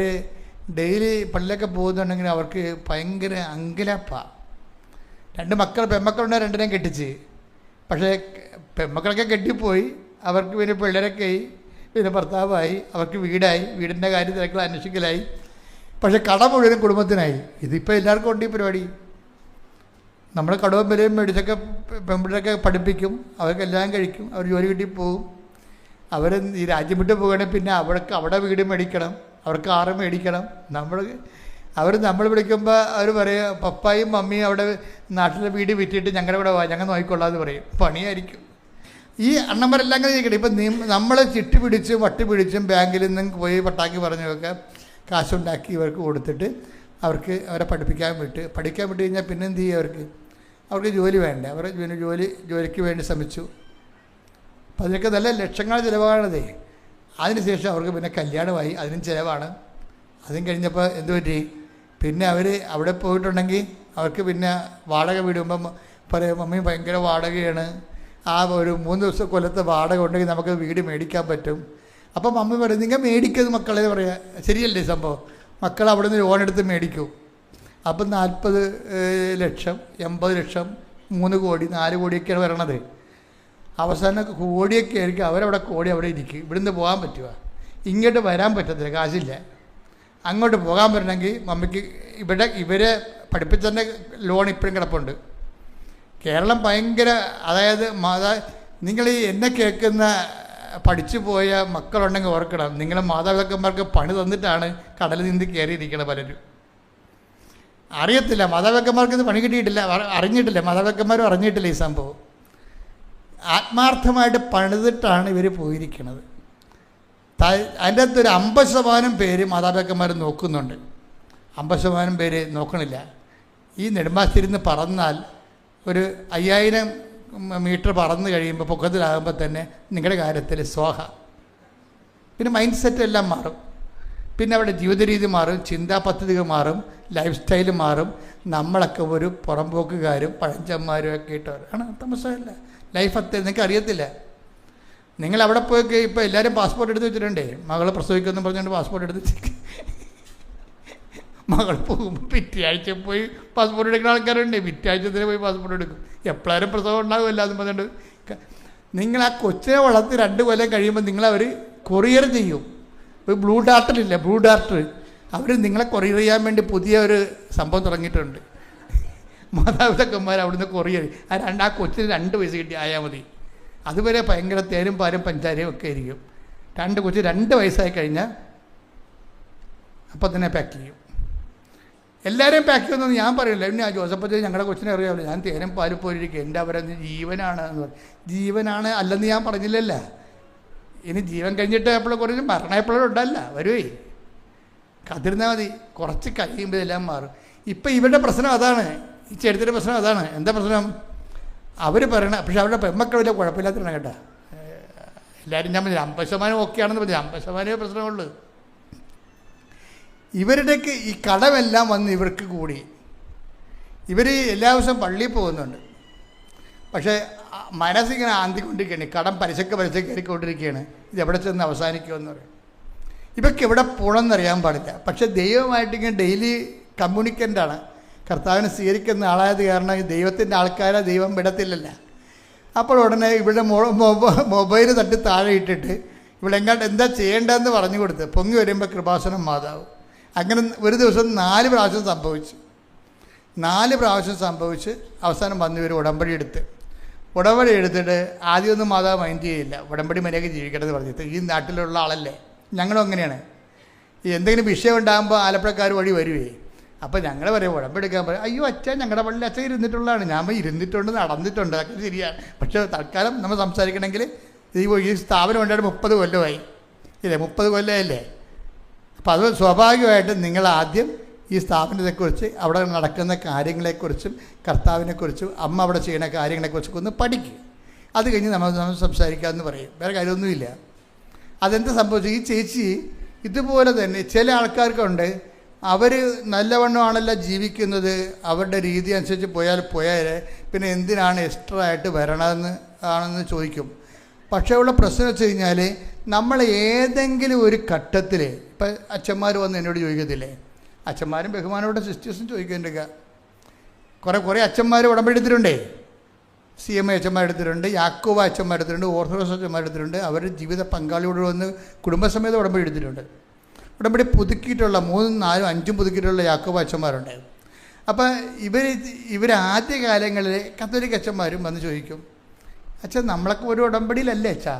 ഡെയിലി പള്ളിയിലൊക്കെ പോകുന്നുണ്ടെങ്കിൽ അവർക്ക് ഭയങ്കര അങ്കലാപ്പാണ്. 2 മക്കൾ പെൺമക്കളുണ്ട്, 2നെയും കെട്ടിച്ച്. പക്ഷേ പെൺമക്കളൊക്കെ കെട്ടിപ്പോയി, അവർക്ക് പിന്നെ പിള്ളേരൊക്കെ ആയി, പിന്നെ ഭർത്താവായി, അവർക്ക് വീടായി, വീടിൻ്റെ കാര്യം തിരക്കുകൾ അന്വേഷിക്കലായി. പക്ഷേ കട മുഴുവനും കുടുംബത്തിനായി. ഇതിപ്പോൾ എല്ലാവർക്കും ഉണ്ട് ഈ പരിപാടി. നമ്മൾ കടവും വിലയും മേടിച്ചൊക്കെ പെൺപിള്ളേരൊക്കെ പഠിപ്പിക്കും, അവർക്കെല്ലാം കഴിക്കും, അവർ ജോലി കിട്ടി പോകും. അവർ ഈ രാജ്യം വിട്ട് പോകുകയാണെങ്കിൽ പിന്നെ അവിടെ വീട് മേടിക്കണം, അവർക്ക് കാറ് മേടിക്കണം. നമ്മൾ വിളിക്കുമ്പോൾ അവർ പറയും, പപ്പായും മമ്മിയും അവിടെ നാട്ടിലെ വീട് വിറ്റിട്ട് ഞങ്ങളുടെ കൂടെ ഞങ്ങൾ നോക്കിക്കൊള്ളാമെന്ന് പറയും. പണിയായിരിക്കും. ഈ അണ്ണന്മാരെല്ലാം അങ്ങനെ ചെയ്യിക്കട്ടെ. ഇപ്പം നമ്മൾ ചിട്ടി പിടിച്ചും വട്ടി പിടിച്ചും ബാങ്കിൽ നിന്നും പോയി പട്ടാക്കി പറഞ്ഞൊക്കെ കാശുണ്ടാക്കി ഇവർക്ക് കൊടുത്തിട്ട് അവരെ പഠിക്കാൻ വിട്ട് കഴിഞ്ഞാൽ പിന്നെ എന്ത് ചെയ്യും? അവർക്ക് ജോലി വേണ്ടേ? അവർ ജോലിക്ക് വേണ്ടി ശ്രമിച്ചു. അപ്പം അതിനൊക്കെ നല്ല ലക്ഷങ്ങൾ ചിലവാണതേ. അതിനുശേഷം അവർക്ക് പിന്നെ കല്യാണമായി, അതിനും ചിലവാണ്. അതും കഴിഞ്ഞപ്പോൾ എന്ത് പറ്റി? പിന്നെ അവർ അവിടെ പോയിട്ടുണ്ടെങ്കിൽ അവർക്ക് പിന്നെ വാടക വീടുമ്പം പറയും, മമ്മി ഭയങ്കര വാടകയാണ്, ആ ഒരു 3 ദിവസം കൊല്ലത്തെ വാടക ഉണ്ടെങ്കിൽ നമുക്ക് വീട് മേടിക്കാൻ പറ്റും. അപ്പം മമ്മി പറയും, നിങ്ങൾ മേടിക്കുന്നത് മക്കളെ പറയാ. ശരിയല്ലേ സംഭവം? മക്കൾ അവിടെ നിന്ന് ലോൺ എടുത്ത് മേടിക്കും. അപ്പം 40 ലക്ഷം 80 ലക്ഷം 3 കോടി 4 കോടിയൊക്കെയാണ് വരണത്. അവസാനം കോടിയൊക്കെ ആയിരിക്കും. അവരവിടെ കോടി അവിടെ ഇരിക്കും. ഇവിടുന്ന് പോകാൻ പറ്റുക? ഇങ്ങോട്ട് വരാൻ പറ്റത്തില്ല, കാശില്ല. അങ്ങോട്ട് പോകാൻ പറ്റണമെങ്കിൽ മമ്മിക്ക് ഇവരെ പഠിപ്പിച്ചതിൻ്റെ ലോൺ ഇപ്പോഴും കിടപ്പുണ്ട്. കേരളം ഭയങ്കര, അതായത് നിങ്ങൾ എന്നെ കേൾക്കുന്ന പഠിച്ചു പോയ മക്കളുണ്ടെങ്കിൽ ഓർക്കണം, നിങ്ങളെ മാതാപിതാക്കന്മാർക്ക് പണി തന്നിട്ടാണ് കടലിൽ നിന്ന് കയറിയിരിക്കണം പലരും. അറിയത്തില്ല, മാതാപിതാക്കന്മാർക്ക് ഇത് പണി കിട്ടിയിട്ടില്ല, അറിഞ്ഞിട്ടില്ല, മാതാപിതാക്കന്മാരും അറിഞ്ഞിട്ടില്ല ഈ സംഭവം. ആത്മാർത്ഥമായിട്ട് പണിതിട്ടാണ് ഇവർ പോയിരിക്കുന്നത്. അതിൻ്റെ അകത്തൊരു 50% പേര് മാതാപിതാക്കന്മാർ നോക്കുന്നുണ്ട്, 50% പേര് നോക്കണില്ല. ഈ നെടുമ്പാശ്ശേരിയിൽ പറന്നാൽ ഒരു 5000 മീറ്റർ പറന്ന് കഴിയുമ്പോൾ പൊക്കത്തിലാകുമ്പോൾ തന്നെ നിങ്ങളുടെ കാര്യത്തിൽ സ്വാഹ. പിന്നെ മൈൻഡ് സെറ്റ് എല്ലാം മാറും. പിന്നെ അവിടെ ജീവിത രീതി മാറും, ചിന്താ പദ്ധതികൾ മാറും, ലൈഫ് സ്റ്റൈൽ മാറും. നമ്മളൊക്കെ ഒരു പുറംപോക്കുകാരും പഴഞ്ചന്മാരും ഒക്കെ ഇട്ടവരാണ്. തമസമല്ല, ലൈഫ് അത്ര നിങ്ങൾക്ക് അറിയത്തില്ല. നിങ്ങൾ അവിടെ പോയി ഇപ്പോൾ എല്ലാവരും പാസ്പോർട്ട് എടുത്ത് വെച്ചിട്ടുണ്ടേ. മകളെ പ്രസവിക്കുമെന്ന് പറഞ്ഞുകൊണ്ട് പാസ്പോർട്ട് എടുത്ത് വെച്ചിട്ട് മകൾ പോകുമ്പോൾ പിറ്റേയാഴ്ച പോയി പാസ്പോർട്ട് എടുക്കുന്ന ആൾക്കാരുണ്ട്. പിറ്റേയാഴ്ചത്തിന് പോയി പാസ്പോർട്ട് എടുക്കും. എപ്പോഴും പ്രസവം ഉണ്ടാകുമല്ല എന്ന് പറഞ്ഞിട്ട് നിങ്ങൾ ആ കൊച്ചിനെ വളർത്തി 2 കൊല്ലം കഴിയുമ്പോൾ നിങ്ങളവർ കൊറിയർ ചെയ്യും. ഒരു ബ്ലൂ ഡാർട്ടിലില്ല, ബ്ലൂ ഡാർട്ട്, അവർ നിങ്ങളെ കൊറിയർ ചെയ്യാൻ വേണ്ടി പുതിയ ഒരു സംഭവം തുടങ്ങിയിട്ടുണ്ട്. മാതാപിതാക്കന്മാർ അവിടുന്ന് കൊറിയർ ആ കൊച്ചിന് 2 വയസ്സ് കിട്ടി ആയാൽ മതി. അതുവരെ ഭയങ്കര തേരും പാലും പഞ്ചാരയും ഒക്കെ ആയിരിക്കും. 2 കൊച്ച് 2 വയസ്സായി കഴിഞ്ഞാൽ അപ്പം തന്നെ പാക്ക് ചെയ്യും. എല്ലാവരെയും പാക്ക് ചെയ്യുമെന്ന് ഞാൻ പറയില്ല. പിന്നെ ആ ജോസഫ് ഞങ്ങളുടെ കൊച്ചിനെ അറിയാമല്ലോ, ഞാൻ തേനും പാലും പോയിരിക്കും, എൻ്റെ അവരെന്ന് ജീവനാണ് എന്ന് പറയും. ജീവനാണ് അല്ലെന്ന് ഞാൻ പറഞ്ഞില്ലല്ല. ഇനി ജീവൻ കഴിഞ്ഞിട്ട് എപ്പോഴും കുറച്ച് മരണം എപ്പോഴും ഉണ്ടല്ല, വരുവേ, കാത്തിരുന്നാൽ മതി. കുറച്ച് കഴിയുമ്പോൾ എല്ലാം മാറും. ഇപ്പം ഇവരുടെ പ്രശ്നം അതാണ്, ഈ ചെറുത്തിൻ്റെ പ്രശ്നം അതാണ്. എന്താ പ്രശ്നം? അവർ പറയണം, പക്ഷെ അവരുടെ പെൺമക്കൾ വലിയ കുഴപ്പമില്ലാത്തതാണ് കേട്ടോ. എല്ലാവരും ഞാൻ 50% ഓക്കെ ആണെന്ന് പറഞ്ഞു, 50% പ്രശ്നമുള്ളൂ. ഇവരുടെയൊക്കെ ഈ കടമെല്ലാം വന്ന് ഇവർക്ക് കൂടി. ഇവർ എല്ലാ ദിവസവും പള്ളിയിൽ പോകുന്നുണ്ട്, പക്ഷേ മനസ്സിങ്ങനെ ആന്തിക്കൊണ്ടിരിക്കുകയാണ്. കടം പലിശക്ക് കയറിക്കൊണ്ടിരിക്കുകയാണ്. ഇതെവിടെ ചെന്ന് അവസാനിക്കുമെന്ന് പറയും. ഇവർക്ക് എവിടെ പോകണമെന്നറിയാൻ പാടില്ല. പക്ഷേ ദൈവമായിട്ടിങ്ങനെ ഡെയിലി കമ്മ്യൂണിക്കൻ്റാണ്. കർത്താവിനെ സ്വീകരിക്കുന്ന ആളായത് കാരണം ഈ ദൈവത്തിൻ്റെ ആൾക്കാരെ ദൈവം വിടത്തില്ലല്ല. അപ്പോൾ ഉടനെ ഇവിടെ മൊബൈൽ തട്ടി താഴെ ഇട്ടിട്ട് ഇവിടെ എങ്ങാണ്ട് എന്താ ചെയ്യേണ്ടതെന്ന് പറഞ്ഞു കൊടുത്ത് പൊങ്ങി വരുമ്പോൾ കൃപാസനം മാതാവ്. അങ്ങനെ ഒരു ദിവസം 4 പ്രാവശ്യം സംഭവിച്ചു. 4 പ്രാവശ്യം സംഭവിച്ച് അവസാനം വന്ന് ഇവർ ഉടമ്പടി എടുത്തിട്ട് ആദ്യമൊന്നും മാതാവ് മൈൻഡ് ചെയ്യില്ല. ഉടമ്പടി മര്യാദയ്ക്ക് ജീവിക്കണമെന്ന് പറഞ്ഞിട്ട്, ഈ നാട്ടിലുള്ള ആളല്ലേ, ഞങ്ങളും അങ്ങനെയാണ്. ഈ എന്തെങ്കിലും വിഷയം ഉണ്ടാകുമ്പോൾ ആലപ്പുഴക്കാർ വഴി വരുവേ. അപ്പോൾ ഞങ്ങൾ പറയും ഉടമ്പടി എടുക്കാൻ പറയും. അയ്യോ അച്ഛൻ, ഞങ്ങളുടെ പള്ളിയിൽ അച്ഛൻ ഇരുന്നിട്ടുള്ളതാണ്. ഞാൻ ഇരുന്നിട്ടുണ്ട്, നടന്നിട്ടുണ്ട്, അതൊക്കെ ശരിയാണ്. പക്ഷേ തൽക്കാലം നമ്മൾ സംസാരിക്കണമെങ്കിൽ ഈ സ്ഥാപനം ഉണ്ടായിട്ട് 30 കൊല്ലമായി ഇല്ലേ, 30 കൊല്ലമല്ലേ. അപ്പോൾ അത് സ്വാഭാവികമായിട്ടും നിങ്ങൾ ആദ്യം ഈ സ്ഥാപനത്തെക്കുറിച്ച്, അവിടെ നടക്കുന്ന കാര്യങ്ങളെക്കുറിച്ചും കർത്താവിനെക്കുറിച്ചും അമ്മ അവിടെ ചെയ്യുന്ന കാര്യങ്ങളെക്കുറിച്ചൊക്കെ ഒന്ന് പഠിക്കുക. അത് കഴിഞ്ഞ് നമ്മൾ സംസാരിക്കാമെന്ന് പറയും. വേറെ കാര്യമൊന്നുമില്ല. അതെന്താ സംഭവിച്ചു? ഈ ചേച്ചി ഇതുപോലെ തന്നെ ചില ആൾക്കാർക്കുണ്ട്, അവർ നല്ലവണ്ണമാണല്ലോ ജീവിക്കുന്നത്, അവരുടെ രീതി അനുസരിച്ച് പോയാൽ പിന്നെ എന്തിനാണ് എക്സ്ട്രാ ആയിട്ട് ആണെന്ന് ചോദിക്കും. പക്ഷേ ഉള്ള പ്രശ്നം വെച്ച് കഴിഞ്ഞാൽ നമ്മൾ ഏതെങ്കിലും ഒരു ഘട്ടത്തിൽ, ഇപ്പം അച്ഛന്മാർ വന്ന് എന്നോട് ചോദിക്കത്തില്ലേ, അച്ഛന്മാരും ബഹുമാനോടെ സിസ്റ്റേഴ്സും ചോദിക്കേണ്ടിരിക്കുക. കുറേ അച്ഛന്മാർ ഉടമ്പടി എടുത്തിട്ടുണ്ടേ. CMA അച്ഛന്മാർ എടുത്തിട്ടുണ്ട്, യാക്കോബ അച്ഛന്മാർ എടുത്തിട്ടുണ്ട്, ഓർത്തഡോക്സ് അച്ഛന്മാർ എടുത്തിട്ടുണ്ട്. അവർ ജീവിത പങ്കാളിയോട് വന്ന് കുടുംബസമേതം ഉടമ്പടി എടുത്തിട്ടുണ്ട്. ഉടമ്പടി പുതുക്കിയിട്ടുള്ള 3, 4, 5 പുതുക്കിയിട്ടുള്ള യാക്കോബ അച്ഛന്മാരുണ്ട്. അപ്പം ഇവർ ആദ്യ കാലങ്ങളിൽ കത്തോലിക്ക അച്ഛന്മാരും വന്ന് ചോദിക്കും, അച്ഛൻ നമ്മളൊക്കെ ഒരു ഉടമ്പടിയിലല്ലേ അച്ഛാ,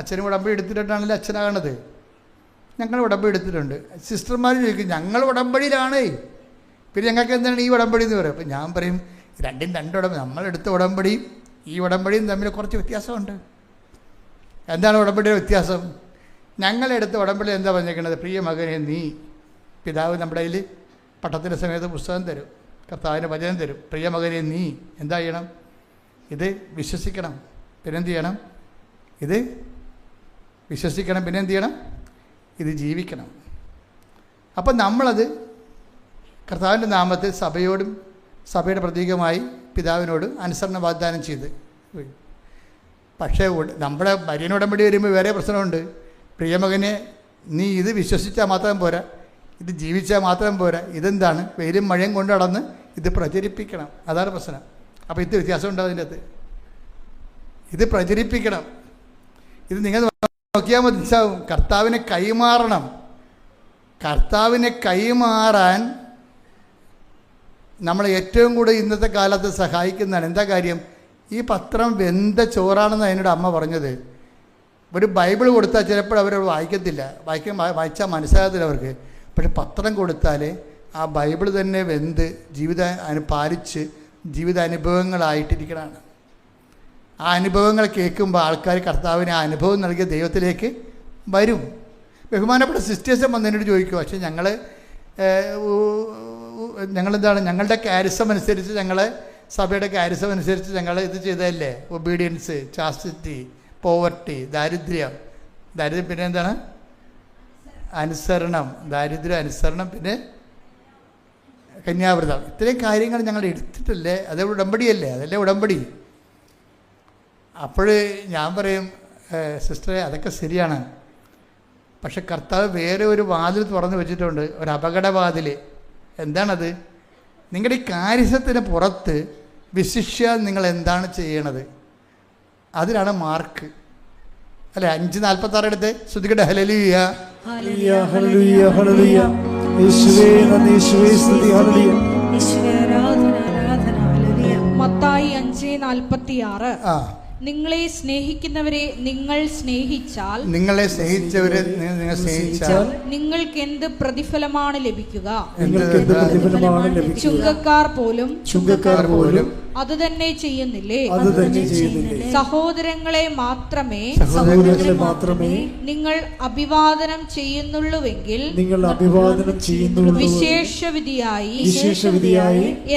അച്ഛനും ഉടമ്പടി എടുത്തിട്ടാണല്ലോ അച്ഛനാകണത്. ഞങ്ങൾ ഉടമ്പടി എടുത്തിട്ടുണ്ട്. സിസ്റ്റർമാർ ചോദിക്കും, ഞങ്ങൾ ഉടമ്പടിയിലാണേ, പിന്നെ ഞങ്ങൾക്ക് എന്താണ് ഈ ഉടമ്പടി എന്ന് പറയും. അപ്പം ഞാൻ പറയും, രണ്ടും 2 ഉടമ്പടി, നമ്മളെടുത്ത ഉടമ്പടിയും ഈ ഉടമ്പടിയും തമ്മിൽ കുറച്ച് വ്യത്യാസമുണ്ട്. എന്താണ് ഉടമ്പടിയുടെ വ്യത്യാസം? ഞങ്ങളെടുത്ത ഉടമ്പടി എന്താ പറഞ്ഞേക്കുന്നത്? പ്രിയ മകനെ നീ, പിതാവ് നമ്മുടെ കയ്യിൽ പട്ടത്തിൻ്റെ സമയത്ത് പുസ്തകം തരും, കർത്താവിൻ്റെ വചനം തരും. പ്രിയ മകനെ നീ എന്താ ചെയ്യണം? ഇത് വിശ്വസിക്കണം, പിന്നെന്ത് ചെയ്യണം? ഇത് വിശ്വസിക്കണം, പിന്നെന്ത് ചെയ്യണം? ഇത് ജീവിക്കണം. അപ്പം നമ്മളത് കർത്താവിൻ്റെ നാമത്തിൽ സഭയോടും സഭയുടെ പ്രതീകമായി പിതാവിനോട് അനുസരണ വാഗ്ദാനം ചെയ്ത് പക്ഷേ നമ്മുടെ ഭാര്യന ഉടമ്പടി വരുമ്പോൾ വേറെ പ്രശ്നമുണ്ട്. പ്രിയമകനെ, നീ ഇത് വിശ്വസിച്ചാൽ മാത്രം പോരാ, ഇത് ജീവിച്ചാൽ മാത്രം പോരാ, ഇതെന്താണ് വെയിലും മഴയും കൊണ്ട് നടന്ന് ഇത് പ്രചരിപ്പിക്കണം. അതാണ് പ്രശ്നം. അപ്പോൾ ഇത് വ്യത്യാസം ഉണ്ട് അതിൻ്റെ അകത്ത്. ഇത് പ്രചരിപ്പിക്കണം. ഇത് നിങ്ങൾ നോക്കിയാൽ മനസ്സിലാവും. കർത്താവിനെ കൈമാറണം. കർത്താവിനെ കൈമാറാൻ നമ്മളെ ഏറ്റവും കൂടുതൽ ഇന്നത്തെ കാലത്ത് സഹായിക്കുന്നതാണ്. എന്താ കാര്യം? ഈ പത്രം വെന്ത ചോറാണെന്ന് അതിനോട് അമ്മ പറഞ്ഞത്. ഒരു ബൈബിൾ കൊടുത്താൽ ചിലപ്പോൾ അവർ വായിക്കത്തില്ല, വായിച്ചാൽ മനസ്സിലാകത്തില്ല അവർക്ക്. പക്ഷെ പത്രം കൊടുത്താൽ ആ ബൈബിൾ തന്നെ വെന്ത് പാലിച്ച് ജീവിതാനുഭവങ്ങളായിട്ടിരിക്കണതാണ്. ആ അനുഭവങ്ങൾ കേൾക്കുമ്പോൾ ആൾക്കാർ കർത്താവിന് ആ അനുഭവം നൽകിയ ദൈവത്തിലേക്ക് വരും. ബഹുമാനപ്പെട്ട സിസ്റ്റേഴ്സ് വന്നതിനോട് ചോദിക്കും, പക്ഷേ ഞങ്ങളെന്താണ് ഞങ്ങളുടെ കാരിസം അനുസരിച്ച്, ഞങ്ങളെ സഭയുടെ കാരിസം അനുസരിച്ച് ഞങ്ങൾ ഇത് ചെയ്തതല്ലേ? ഒബീഡിയൻസ്, ചാസ്റ്റിറ്റി, പോവർട്ടി, ദാരിദ്ര്യം, പിന്നെ എന്താണ്? അനുസരണം, ദാരിദ്ര്യം, അനുസരണം, പിന്നെ കന്യാവ്രതം. ഇത്രയും കാര്യങ്ങൾ ഞങ്ങൾ എടുത്തിട്ടല്ലേ? അതേ ഉടമ്പടിയല്ലേ? അതല്ലേ ഉടമ്പടി. അപ്പോൾ ഞാൻ പറയും, സിസ്റ്ററെ അതൊക്കെ ശരിയാണ്, പക്ഷെ കർത്താവ് വേറെ ഒരു വാതിൽ തുറന്നു വെച്ചിട്ടുണ്ട്, ഒരു അപകടവാതിൽ. എന്താണത്? നിങ്ങളുടെ ഈ കാര്യത്തിന് പുറത്ത് വിശിഷ്യ നിങ്ങൾ എന്താണ് ചെയ്യണത്, അതിലാണ് മാർക്ക്. അല്ലെ? 5:46 എടുത്ത് ശ്രുതികട്ടെ. ഹല്ലേലൂയ, ഹല്ലേലൂയ, ഹല്ലേലൂയ, ഹല്ലേലൂയ. യേശുവേ നന്ദി, യേശുവേ സ്തുതി, ഹല്ലേലൂയ. യേശുവേ ആരാധന, ആരാധന, ഹല്ലേലൂയ. മത്തായി 5:46. നിങ്ങളെ സ്നേഹിക്കുന്നവരെ നിങ്ങൾ സ്നേഹിച്ചാൽ, നിങ്ങളെ സ്നേഹിച്ചവരെ നിങ്ങൾ സ്നേഹിച്ചാൽ നിങ്ങൾക്ക് എന്ത് പ്രതിഫലമാണ് ലഭിക്കുക? ചുങ്കക്കാർ പോലും അത് തന്നെ ചെയ്യുന്നില്ലേ? സഹോദരങ്ങളെ മാത്രമേ നിങ്ങൾ അഭിവാദനം ചെയ്യുന്നുള്ളുവെങ്കിൽ വിശേഷവിധിയായി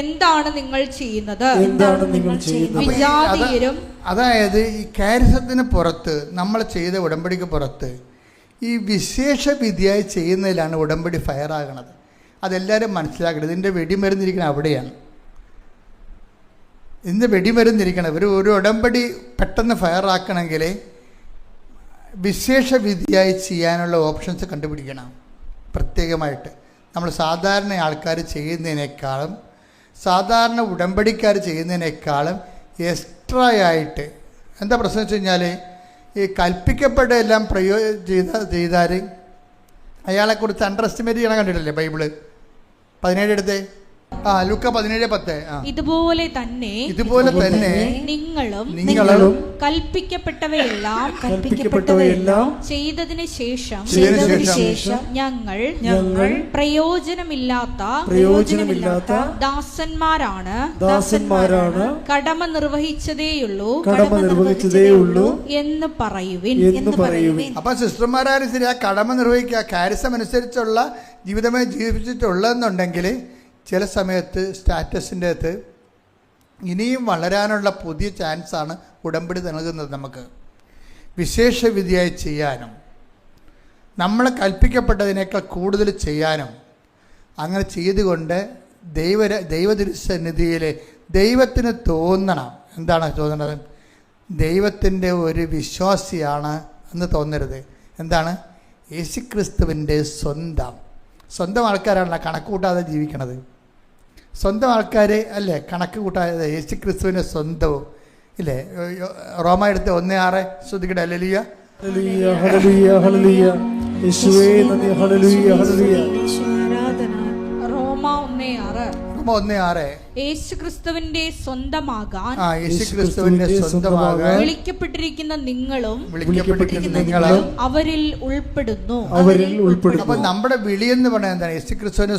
എന്താണ് നിങ്ങൾ ചെയ്യുന്നത്? വിജാതീയരും. അതായത് ഈ കാരിസത്തിന് പുറത്ത്, നമ്മൾ ചെയ്ത ഉടമ്പടിക്ക് പുറത്ത് ഈ വിശേഷ വിധിയായി ചെയ്യുന്നതിലാണ് ഉടമ്പടി ഫയറാകണത്. അതെല്ലാവരും മനസ്സിലാക്കണം. ഇതിൻ്റെ വെടിമരുന്നിരിക്കണം അവിടെയാണ്. ഇതിൻ്റെ വെടിമരുന്നിരിക്കണം. ഒരു ഉടമ്പടി പെട്ടെന്ന് ഫയറാക്കണമെങ്കിൽ വിശേഷ വിധിയായി ചെയ്യാനുള്ള ഓപ്ഷൻസ് കണ്ടുപിടിക്കണം പ്രത്യേകമായിട്ട്. നമ്മൾ സാധാരണ ആൾക്കാർ ചെയ്യുന്നതിനേക്കാളും, സാധാരണ ഉടമ്പടിക്കാർ ചെയ്യുന്നതിനേക്കാളും എക്സ്ട്രാ ആയിട്ട്. എന്താ പ്രശ്നം വെച്ച് കഴിഞ്ഞാൽ, ഈ കൽപ്പിക്കപ്പെട്ട എല്ലാം ചെയ്താൽ അയാളെക്കുറിച്ച് അണ്ടർ എസ്റ്റിമേറ്റ് ചെയ്യണം. കണ്ടിട്ടില്ലേ ബൈബിള് 17 എടുത്തേ? ലൂക്ക 17:10. ഇതുപോലെ തന്നെ നിങ്ങളും കൽപ്പിക്കപ്പെട്ടവയെല്ലാം ചെയ്തതിന് ശേഷം ഞങ്ങൾ പ്രയോജനമില്ലാത്ത ദാസന്മാരാണ് കടമ നിർവഹിച്ചതേയുള്ളൂ എന്ന് പറയുവിൻ. അപ്പൊ സിസ്റ്റർമാരും ശരി, ആ കടമ നിർവഹിക്കുക, കാരിസം അനുസരിച്ചുള്ള ജീവിതമേ ജീവിച്ചിട്ടുള്ളതെന്നുണ്ടെങ്കിൽ ചില സമയത്ത് സ്റ്റാറ്റസിൻ്റെ അകത്ത് ഇനിയും വളരാനുള്ള പുതിയ ചാൻസാണ് ഉടമ്പടി നൽകുന്നത്. നമുക്ക് വിശേഷ വിധിയായി ചെയ്യാനും നമ്മളെ കൽപ്പിക്കപ്പെട്ടതിനേക്കാൾ കൂടുതൽ ചെയ്യാനും, അങ്ങനെ ചെയ്തുകൊണ്ട് ദൈവതിരുസന്നിധിയിൽ ദൈവത്തിന് തോന്നണം. എന്താണ് തോന്നണത്? ദൈവത്തിൻ്റെ ഒരു വിശ്വാസിയാണ് എന്ന് തോന്നരുത്. എന്താണ്? യേശുക്രിസ്തുവിൻ്റെ സ്വന്തം ആൾക്കാരാണല്ലോ കണക്ക് കൂട്ടാതെ ജീവിക്കണത്. സ്വന്തം ആൾക്കാർ അല്ലേ കണക്ക് കൂട്ടാതെ, യേശുക്രിസ്തുവിൻ്റെ സ്വന്തവും ഇല്ലേ? റോമ എടുത്ത് 1:6 ശ്രുതികട്ടെ. ഹല്ലേലൂയ, ഹല്ലേലൂയ, ഹല്ലേലൂയ, ഹല്ലേലൂയ. യേശുവേ നന്ദി, ഹല്ലേലൂയ, ഹല്ലേലൂയ. റോമ 1:6. യേശുക്രിസ്തുവിന്റെ സ്വന്തമാകാൻ വിളിക്കപ്പെട്ടിരിക്കുന്ന നിങ്ങളും അവരിൽ ഉൾപ്പെടുന്നു. അപ്പൊ നമ്മുടെ വിളി എന്ന് പറയുന്നത് എന്താണ്? യേശുക്രിസ്തുവിന്റെ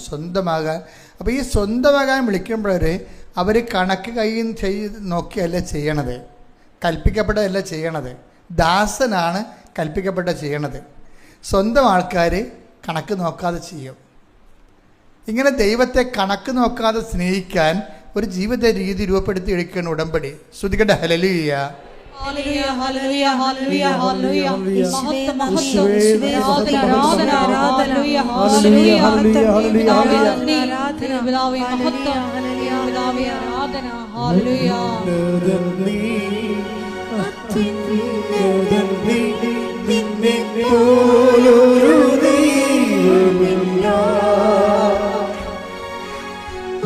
സ്വന്തമാകാൻ. അപ്പൊ ഈ സ്വന്തമാകാൻ വിളിക്കുമ്പോഴേ അവർ കണക്ക് കയ്യിൽ നോക്കിയല്ല ചെയ്യണത്, കൽപ്പിക്കപ്പെട്ടതല്ല ചെയ്യണത്. ദാസനാണ് കൽപ്പിക്കപ്പെട്ട ചെയ്യണത്. സ്വന്തം ആൾക്കാർ കണക്ക് നോക്കാതെ ചെയ്യും. ഇങ്ങനെ ദൈവത്തെ കണക്ക് നോക്കാതെ സ്നേഹിക്കാൻ ഒരു ജീവിത രീതി രൂപപ്പെടുത്തി എടുക്കുകയാണ് ഉടമ്പടി. ശ്രുതികട്ടെ. ഹല്ലേലൂയ, ഹല്ലേലൂയ, ഹല്ലേലൂയ, ഹല്ലേലൂയ, ഹല്ലേലൂയ. മഹത്വം, മഹത്വം, ആരാധന, ആരാധന, ഹല്ലേലൂയ, ഹല്ലേലൂയ, ഹല്ലേലൂയ, പിതാവേ മഹത്വം, പിതാവേ ആരാധന, ഹല്ലേലൂയ. അത്യുന്നതനേ, നിന്നെപ്പോലൊരു ദൈവമില്ല.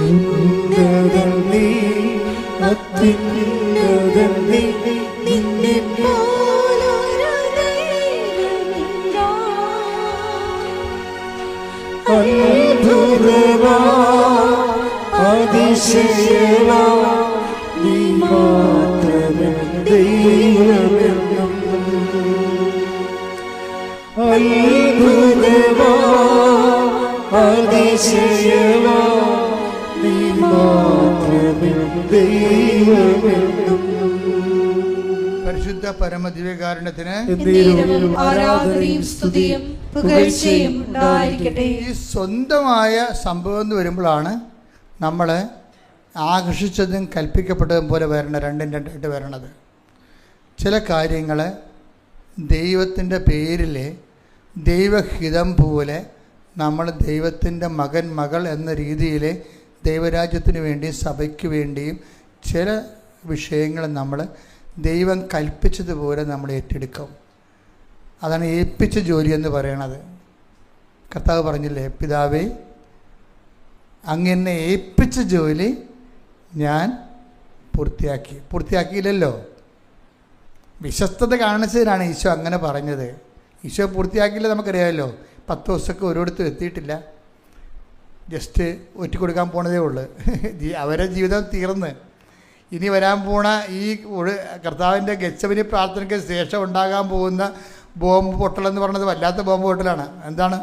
ഉന്നതനേ, അത്യുന്നതനേ, നിന്നെപ്പോലൊരു ദൈവമില്ല. അത്ഭുതമാ അതിശയമാ നീ മാത്രമേ ദൈവമെന്നും. അത്ഭുതമാ അതിശയമാ നീ മാത്രമേ ദൈവമെന്നും. പരിശുദ്ധ പരമദിവ്യകാരുണ്യത്തിന് എന്നേരവും ആരാധനയും സ്തുതിയും പുകഴ്ചയും ഉണ്ടായിരിക്കട്ടെ. ഈ സ്വന്തമായ സംഭവം എന്ന് വരുമ്പോഴാണ് നമ്മൾ ആകർഷിച്ചതും കൽപ്പിക്കപ്പെട്ടതും പോലെ വരണം, രണ്ടും രണ്ടായിട്ട് വരണത്. ചില കാര്യങ്ങൾ ദൈവത്തിൻ്റെ പേരിൽ ദൈവഹിതം പോലെ നമ്മൾ ദൈവത്തിൻ്റെ മകൻ മകൾ എന്ന രീതിയിൽ ദൈവരാജ്യത്തിന് വേണ്ടിയും സഭയ്ക്ക് വേണ്ടിയും ചില വിഷയങ്ങൾ നമ്മൾ ദൈവം കൽപ്പിച്ചതുപോലെ നമ്മൾ ഏറ്റെടുക്കും. അതാണ് ഏൽപ്പിച്ച ജോലി എന്ന് പറയണത്. കർത്താവ് പറഞ്ഞില്ലേ, പിതാവേ അങ്ങനെ ഏൽപ്പിച്ച ജോലി ഞാൻ പൂർത്തിയാക്കിയില്ലല്ലോ. വിശ്വസ്തത കാണിച്ചതിനാണ് ഈശോ അങ്ങനെ പറഞ്ഞത്. ഈശോ പൂർത്തിയാക്കിയില്ല നമുക്കറിയാമല്ലോ. 10 ദിവസമൊക്കെ ഓരോരുത്തരും എത്തിയിട്ടില്ല, ജസ്റ്റ് ഒറ്റിക്കൊടുക്കാൻ പോണതേ ഉള്ളൂ. അവരുടെ ജീവിതം തീർന്ന് ഇനി വരാൻ പോണ ഈ കർത്താവിൻ്റെ ഗെത്സമനി പ്രാർത്ഥനയ്ക്ക് ശേഷം ഉണ്ടാകാൻ പോകുന്ന ബോംബ് പൊട്ടലെന്ന് പറയുന്നത് വല്ലാത്ത ബോംബ് പൊട്ടലാണ്. എന്താണ്?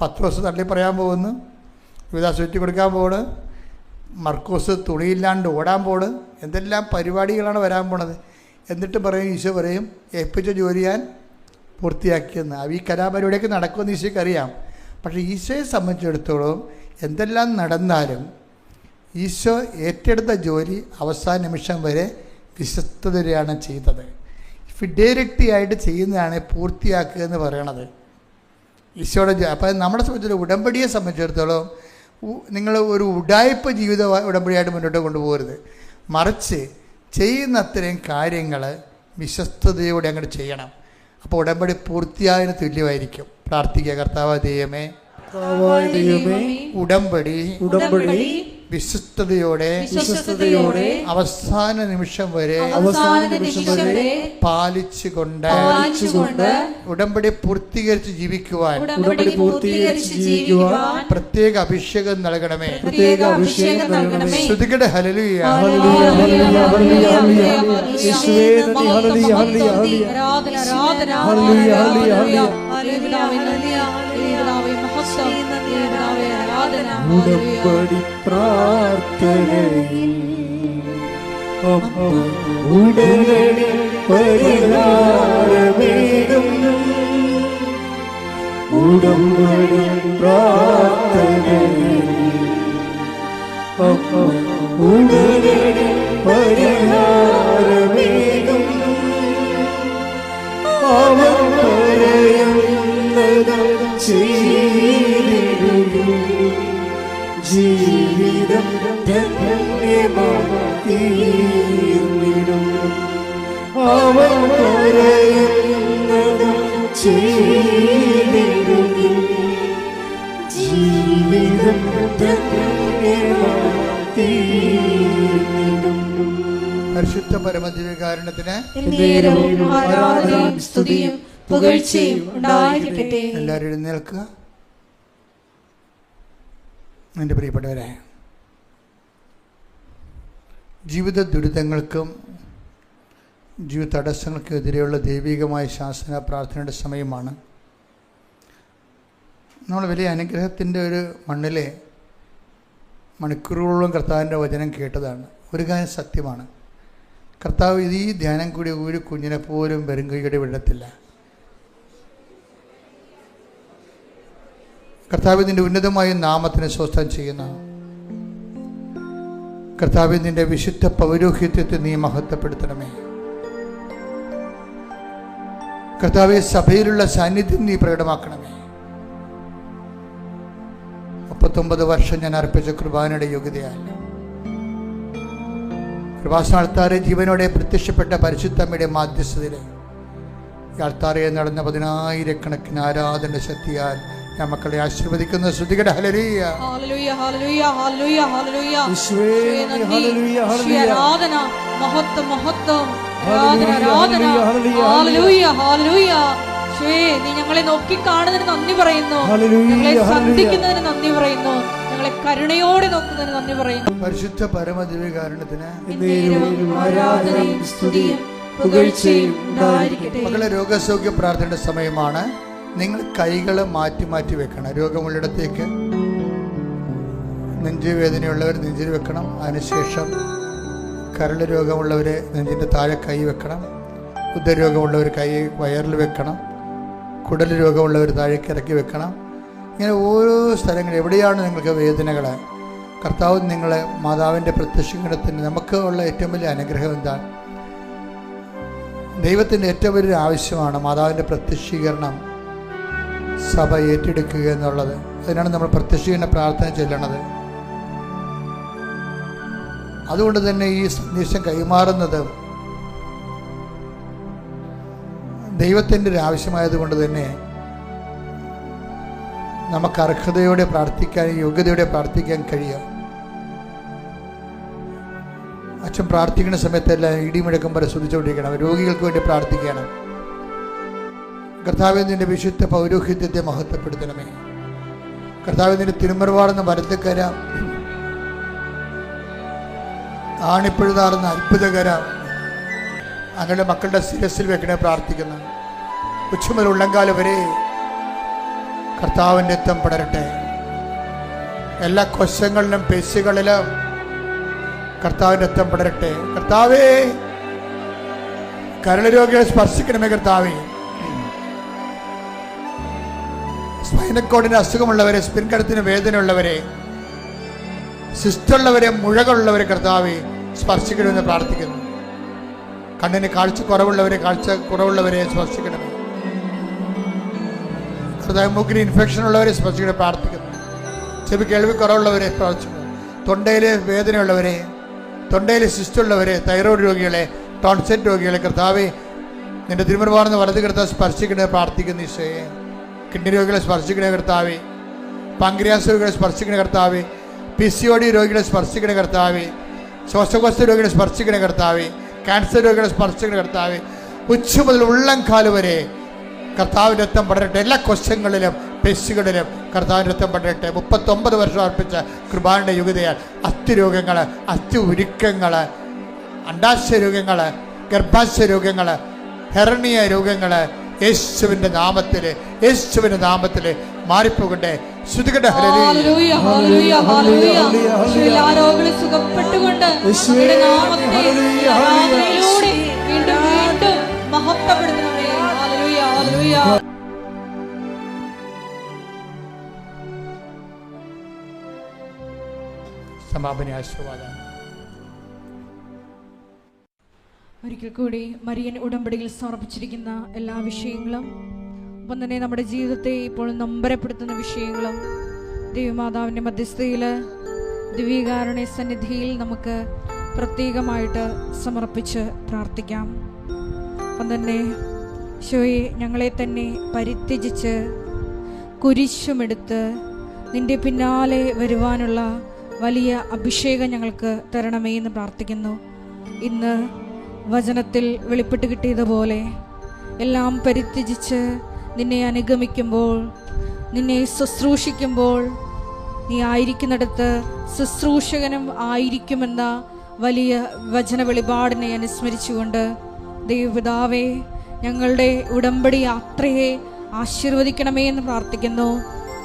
10 ദിവസം തള്ളി പറയാൻ പോകുന്നു, യുവദാസ് ഒറ്റി കൊടുക്കാൻ പോണ്, മർക്കോസ് തുണിയില്ലാണ്ട് ഓടാൻ പോണ്, എന്തെല്ലാം പരിപാടികളാണ് വരാൻ പോണത്. എന്നിട്ട് പറയും, ഈശോ പറയും ഏൽപ്പിച്ച ജോലി ഞാൻ പൂർത്തിയാക്കിയെന്ന്. ഈ കലാപരിപാടിയൊക്കെ നടക്കുമെന്ന് ഈശോയ്ക്ക് അറിയാം. പക്ഷേ ഈശോയെ സംബന്ധിച്ചിടത്തോളം എന്തെല്ലാം നടന്നാലും ഈശോ ഏറ്റെടുത്ത ജോലി അവസാന നിമിഷം വരെ വിശ്വസ്തതയാണ് ചെയ്തത്. ഫിഡേലിറ്റി ആയിട്ട് ചെയ്യുന്നതാണ് പൂർത്തിയാക്കുക എന്ന് പറയണത് ഈശോയുടെ. അപ്പം നമ്മളെ സംബന്ധിച്ചിടത്തോളം ഉടമ്പടിയെ സംബന്ധിച്ചിടത്തോളം നിങ്ങൾ ഒരു ഉഡായിപ്പ് ജീവിത ഉടമ്പടിയായിട്ട് മുന്നോട്ട് കൊണ്ടുപോകരുത്. മറിച്ച് ചെയ്യുന്ന അത്രയും കാര്യങ്ങൾ വിശ്വസ്തയോടെ അങ്ങോട്ട് ചെയ്യണം. അപ്പോൾ ഉടമ്പടി പൂർത്തിയായതിന് തുല്യമായിരിക്കും. പ്രാർത്ഥിക്കുക, കർത്താവ് ദൈവമേ, ഉടമ്പടി വിശ്വസ്തയോടെ അവസാന നിമിഷം വരെ പാലിച്ചുകൊണ്ട് ഉടമ്പടി പൂർത്തീകരിച്ച് ജീവിക്കുവാൻ പ്രത്യേക അഭിഷേകം നൽകണമേ. ശ്രുതികടെ ഹല്ലേലൂയ. ഉടമ്പടി പ്രാർത്ഥനയിൽ ഉടനടി പരിഹാരമേകും. ഉടമ്പടി പ്രാർത്ഥനയിൽ ഉടനടി പരിഹാരമേകും. അവൻ പറയുന്നത് ചെയ്തിടും. ജീവിതം ധന്യമായിടും. അവൻ പറയുന്നത് ചെയ്തിടും. ജീവിതം ധന്യമായിടും. പരിശുദ്ധ പരമദിവ്യകാരുണ്യത്തിന് ആരാധനയും സ്തുതിയും പുകഴ്ചയും ഉണ്ടായിരിക്കട്ടെ. എല്ലാവരും എഴുന്നേൽക്കുക. എൻ്റെ പ്രിയപ്പെട്ടവരെ, ജീവിത ദുരിതങ്ങൾക്കും ജീവിത തടസ്സങ്ങൾക്കും എതിരെയുള്ള ദൈവികമായ ശാസന പ്രാർത്ഥനയുടെ സമയമാണ്. നമ്മൾ വലിയ അനുഗ്രഹത്തിൻ്റെ ഒരു മണ്ണിലെ മണിക്കൂറുകളോളം കർത്താവിൻ്റെ വചനം കേട്ടതാണ്. ഒരു കാര്യം സത്യമാണ്, കർത്താവ് ഈ ധ്യാനം കൂടി ഒരു കുഞ്ഞിനെ പോലും വെറുങ്കൈയോടെ വിടത്തില്ല. കർത്താവ് നിൻ്റെ ഉന്നതമായ നാമത്തിന് സ്വസ്ഥം ചെയ്യുന്ന കർത്താവ്, നിൻ്റെ വിശുദ്ധ പൗരോഹിത്യത്തെ നീ മഹത്വപ്പെടുത്തണമേ. കർത്താവെ, സഭയിലുള്ള സാന്നിധ്യം നീ പ്രകടമാക്കണമേ. 39 വർഷം ഞാൻ അർപ്പിച്ച കുർബാനയുടെ യോഗ്യതയാൽ കൃപാസന ആൾത്താരെ ജീവനോടെ പ്രത്യക്ഷപ്പെട്ട പരിശുദ്ധമ്മയുടെ മാധ്യസ്ഥതയിൽ ഈ ആൾത്താരെ നടന്ന 10,000-കണക്കിന് ആരാധന ശക്തിയാൽ ഞാൻ മക്കളെ ആശീർവദിക്കുന്ന ശ്രുതികട ഹല്ലേലൂയ. ഹല്ലേലൂയ ഹല്ലേലൂയ ഹല്ലേലൂയ ഹല്ലേലൂയ. യേശുവേ നന്ദി. ഹല്ലേലൂയ ഹല്ലേലൂയ. ആരാധന, മഹത്വം മഹത്വം, ആരാധന ആരാധന. ഹല്ലേലൂയ ഹല്ലേലൂയ ഹല്ലേലൂയ. യേശുവേ, നീ ഞങ്ങളെ നോക്കി കാണുന്നതിന് നന്ദി പറയുന്നു. ഹല്ലേലൂയ ഞങ്ങളെ ഹല്ലേലൂയ. സന്ധിക്കുന്നതിന് നന്ദി പറയുന്നു. ഞങ്ങളെ കരുണയോടെ നോക്കുന്നതിന് നന്ദി പറയുന്നു. പരിശുദ്ധ പരമദിവ്യകാരുണ്യത്തിന് എന്നേരവും ആരാധനയും സ്തുതിയും പുകഴ്ചയും ഉണ്ടായിരിക്കട്ടെ. മക്കളെ, രോഗസൗഖ്യ പ്രാർത്ഥനയുടെ സമയമാണ്. നിങ്ങൾ കൈകൾ മാറ്റി മാറ്റി വെക്കണം. രോഗമുള്ളിടത്തേക്ക് നെഞ്ചുവേദനയുള്ളവർ നെഞ്ചിൽ വെക്കണം. അതിനുശേഷം കരൾ രോഗമുള്ളവർ നെഞ്ചിൻ്റെ താഴെ കൈ വെക്കണം. ഉദരരോഗമുള്ളവർ കൈ വയറിൽ വെക്കണം. കുടൽ രോഗമുള്ളവർ താഴേക്ക് ഇറക്കി വെക്കണം. ഇങ്ങനെ ഓരോ സ്ഥലങ്ങൾ എവിടെയാണ് നിങ്ങൾക്ക് വേദനകൾ, കർത്താവ് നിങ്ങളെ മാതാവിൻ്റെ പ്രത്യക്ഷീകരണത്തിന് നമുക്ക് ഉള്ള ഏറ്റവും വലിയ അനുഗ്രഹം എന്താണ്? ദൈവത്തിൻ്റെ ഏറ്റവും വലിയൊരു ആവശ്യമാണ് മാതാവിൻ്റെ പ്രത്യക്ഷീകരണം സഭ ഏറ്റെടുക്കുക എന്നുള്ളത്. അതിനാണ് നമ്മൾ പ്രത്യക്ഷീകരണ പ്രാർത്ഥന ചൊല്ലണത്. അതുകൊണ്ട് തന്നെ ഈ സന്ദേശം കൈമാറുന്നത് ദൈവത്തിൻ്റെ ഒരു ആവശ്യമായതുകൊണ്ട് തന്നെ നമുക്ക് അർഹതയോടെ പ്രാർത്ഥിക്കാൻ, യോഗ്യതയോടെ പ്രാർത്ഥിക്കാൻ കഴിയും. അച്ഛൻ പ്രാർത്ഥിക്കുന്ന സമയത്തെല്ലാം ഇടിമുഴക്കം വരെ ശ്രദ്ധിച്ചുകൊണ്ടിരിക്കണം. രോഗികൾക്ക് വേണ്ടി പ്രാർത്ഥിക്കണം. കർത്താവേ, നിന്റെ വിശുദ്ധ പൗരോഹിത്യത്തെ മഹത്വപ്പെടുത്തണമേ. കർത്താവേ, നിന്റെ തിരുമറുവാടുന്ന വലത്തുകര, ആണിപ്പഴുതാറുന്ന അത്ഭുതകര അങ്ങയുടെ മക്കളുടെ ശിരസിൽ വെക്കണേ പ്രാർത്ഥിക്കുന്നു. ഉച്ചമുതൽ ഉള്ളങ്കാലം വരെ കർത്താവിൻ്റെ രക്തം പടരട്ടെ. എല്ലാ കൊശങ്ങളിലും പേശികളിലും കർത്താവിൻ്റെ രക്തം പടരട്ടെ. കർത്താവേ, കരൾ രോഗികളെ സ്പർശിക്കണമേ. കർത്താവേ, സ്പൈനക്കോഡിന് അസുഖമുള്ളവരെ, സ്പിൻകടത്തിന് വേദനയുള്ളവരെ, സിസ്റ്റുള്ളവരെ, മുഴകളുള്ളവരെ കർത്താവേ സ്പർശിക്കണമെന്ന് പ്രാർത്ഥിക്കുന്നു. കണ്ണിന് കാഴ്ച കുറവുള്ളവരെ സ്പർശിക്കണമേ. കർത്താവ്, മൂക്കിന് ഇൻഫെക്ഷൻ ഉള്ളവരെ സ്പർശിക്കണേ പ്രാർത്ഥിക്കുന്നു. ചെവി കേൾവി കുറവുള്ളവരെ പ്രാർത്ഥിക്കുന്നു. തൊണ്ടയിൽ വേദനയുള്ളവരെ, തൊണ്ടയിൽ സിസ്റ്റുള്ളവരെ, തൈറോയ്ഡ് രോഗികളെ, ടോൺസെറ്റ് രോഗികളെ കർത്താവേ നിന്റെ തിരുമറുവാർന്ന വലത് കർത്താവ് സ്പർശിക്കണേ പ്രാർത്ഥിക്കുന്നു. ഈശോയെ, കിഡ്നി രോഗികളെ സ്പർശിക്കണേ കർത്താവേ. പാങ്ക്രിയാസ് രോഗികളെ സ്പർശിക്കണേ കർത്താവേ. PCOD രോഗികളെ സ്പർശിക്കണേ കർത്താവേ. ശ്വാസകോശ രോഗികളെ സ്പർശിക്കണേ കർത്താവേ. ക്യാൻസർ രോഗികളെ സ്പർശിക്കണേ കർത്താവേ. ഉച്ച മുതൽ ഉള്ളംകാല് വരെ കർത്താവിൻ്റെ രക്തം പടരട്ടെ. എല്ലാ കൊശങ്ങളിലും പേശികളിലും കർത്താവിൻ്റെ രക്തം പടരട്ടെ. 39 വർഷം അർപ്പിച്ച കൃപാന്റെ യുഗതയാൽ അസ്ഥിരോഗങ്ങൾ, അസ്ഥി ഉരുക്കങ്ങൾ, അണ്ടാശയ രോഗങ്ങൾ, ഗർഭാശയ രോഗങ്ങൾ, ഹെർണിയ രോഗങ്ങൾ യേശുവിൻ്റെ നാമത്തിൽ മാറിപ്പോകട്ടെ. ശ്രുതികട്ടെ. ഹല്ലേലൂയ ഹല്ലേലൂയ ഹല്ലേലൂയ. എല്ലാ രോഗികളും സുഖപ്പെട്ടുകൊണ്ട് അങ്ങയുടെ നാമത്തെ ആരാധനയിലൂടെ വീണ്ടും വീണ്ടും മഹത്വപ്പെടുത്തണമേ. Hallelujah hallelujah. സമാപന ആശീർവാദം. ഒരിക്കൽ കൂടി മരിയൻ ഉടമ്പടിയിൽ സമർപ്പിച്ചിരിക്കുന്ന എല്ലാ വിഷയങ്ങളും, ഒപ്പം തന്നെ നമ്മുടെ ജീവിതത്തെ ഇപ്പോൾ നൊമ്പരപ്പെടുത്തുന്ന വിഷയങ്ങളും ദൈവമാതാവിൻ്റെ മധ്യസ്ഥയിൽ ദിവ്യകാരുണ്യ സന്നിധിയിൽ നമുക്ക് പ്രത്യേകമായിട്ട് സമർപ്പിച്ച് പ്രാർത്ഥിക്കാം. ഒപ്പം തന്നെ ഈശോയെ, ഞങ്ങളെ തന്നെ പരിത്യജിച്ച് കുരിശുമെടുത്ത് നിന്റെ പിന്നാലെ വരുവാനുള്ള വലിയ അഭിഷേകം ഞങ്ങൾക്ക് തരണമേ എന്ന് പ്രാർത്ഥിക്കുന്നു. ഇന്ന് വചനത്തിൽ വെളിപ്പെട്ട് കിട്ടിയതുപോലെ എല്ലാം പരിത്യജിച്ച് നിന്നെ അനുഗമിക്കുമ്പോൾ, നിന്നെ ശുശ്രൂഷിക്കുമ്പോൾ, നീ ആയിരിക്കുന്നിടത്ത് ശുശ്രൂഷകനും ആയിരിക്കുമെന്ന വലിയ വചന വെളിപാടിനെ അനുസ്മരിച്ചുകൊണ്ട് ദൈവപിതാവേ, ഞങ്ങളുടെ ഉടമ്പടി യാത്രയെ ആശീർവദിക്കണമേ എന്ന് പ്രാർത്ഥിക്കുന്നു.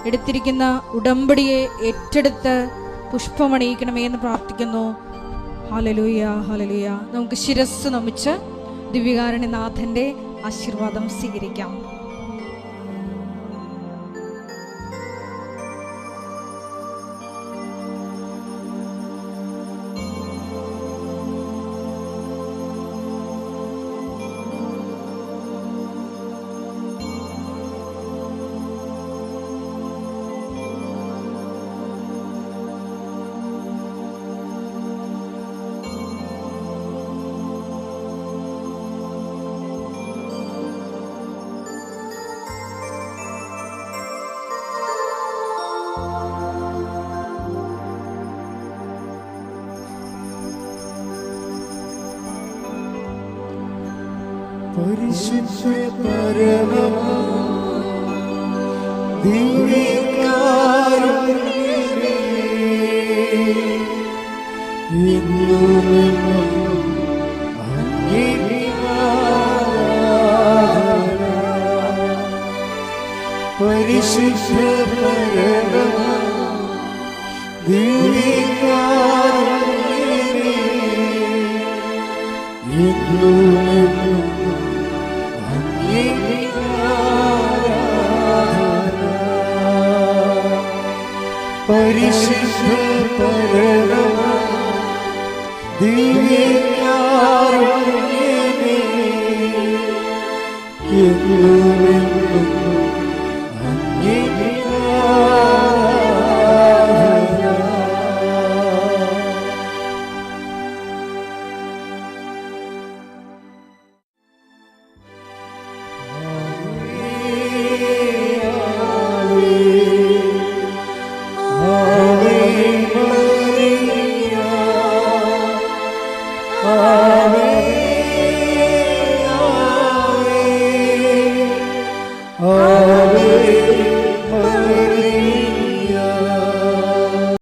എടുത്തിരിക്കുന്ന ഉടമ്പടിയെ ഏറ്റെടുത്ത് പുഷ്പമണിയിക്കണമേ എന്ന് പ്രാർത്ഥിക്കുന്നു. Hallelujah hallelujah. നമുക്ക് ശിരസ്സ് നമിച്ച് ദിവ്യകാരുണ്യനാഥന്റെ ആശീർവാദം സ്വീകരിക്കാം. പരിശുദ്ധ പരമമാ ദിവ്യകാരുണ്യമേ, എന്നുമെന്നും അങ്ങേക്ക് ആരാധന. പരിശുദ്ധ പരമമാ ദിവ്യകാരുണ്യമേ, എന്നുമെന്നും അങ്ങേക്ക് ആരാധന. പരിശുദ്ധ പരമമാ ദിവ്യകാരുണ്യമേ, എന്നുമെന്നും അങ്ങേക്ക് ആരാധന. Ave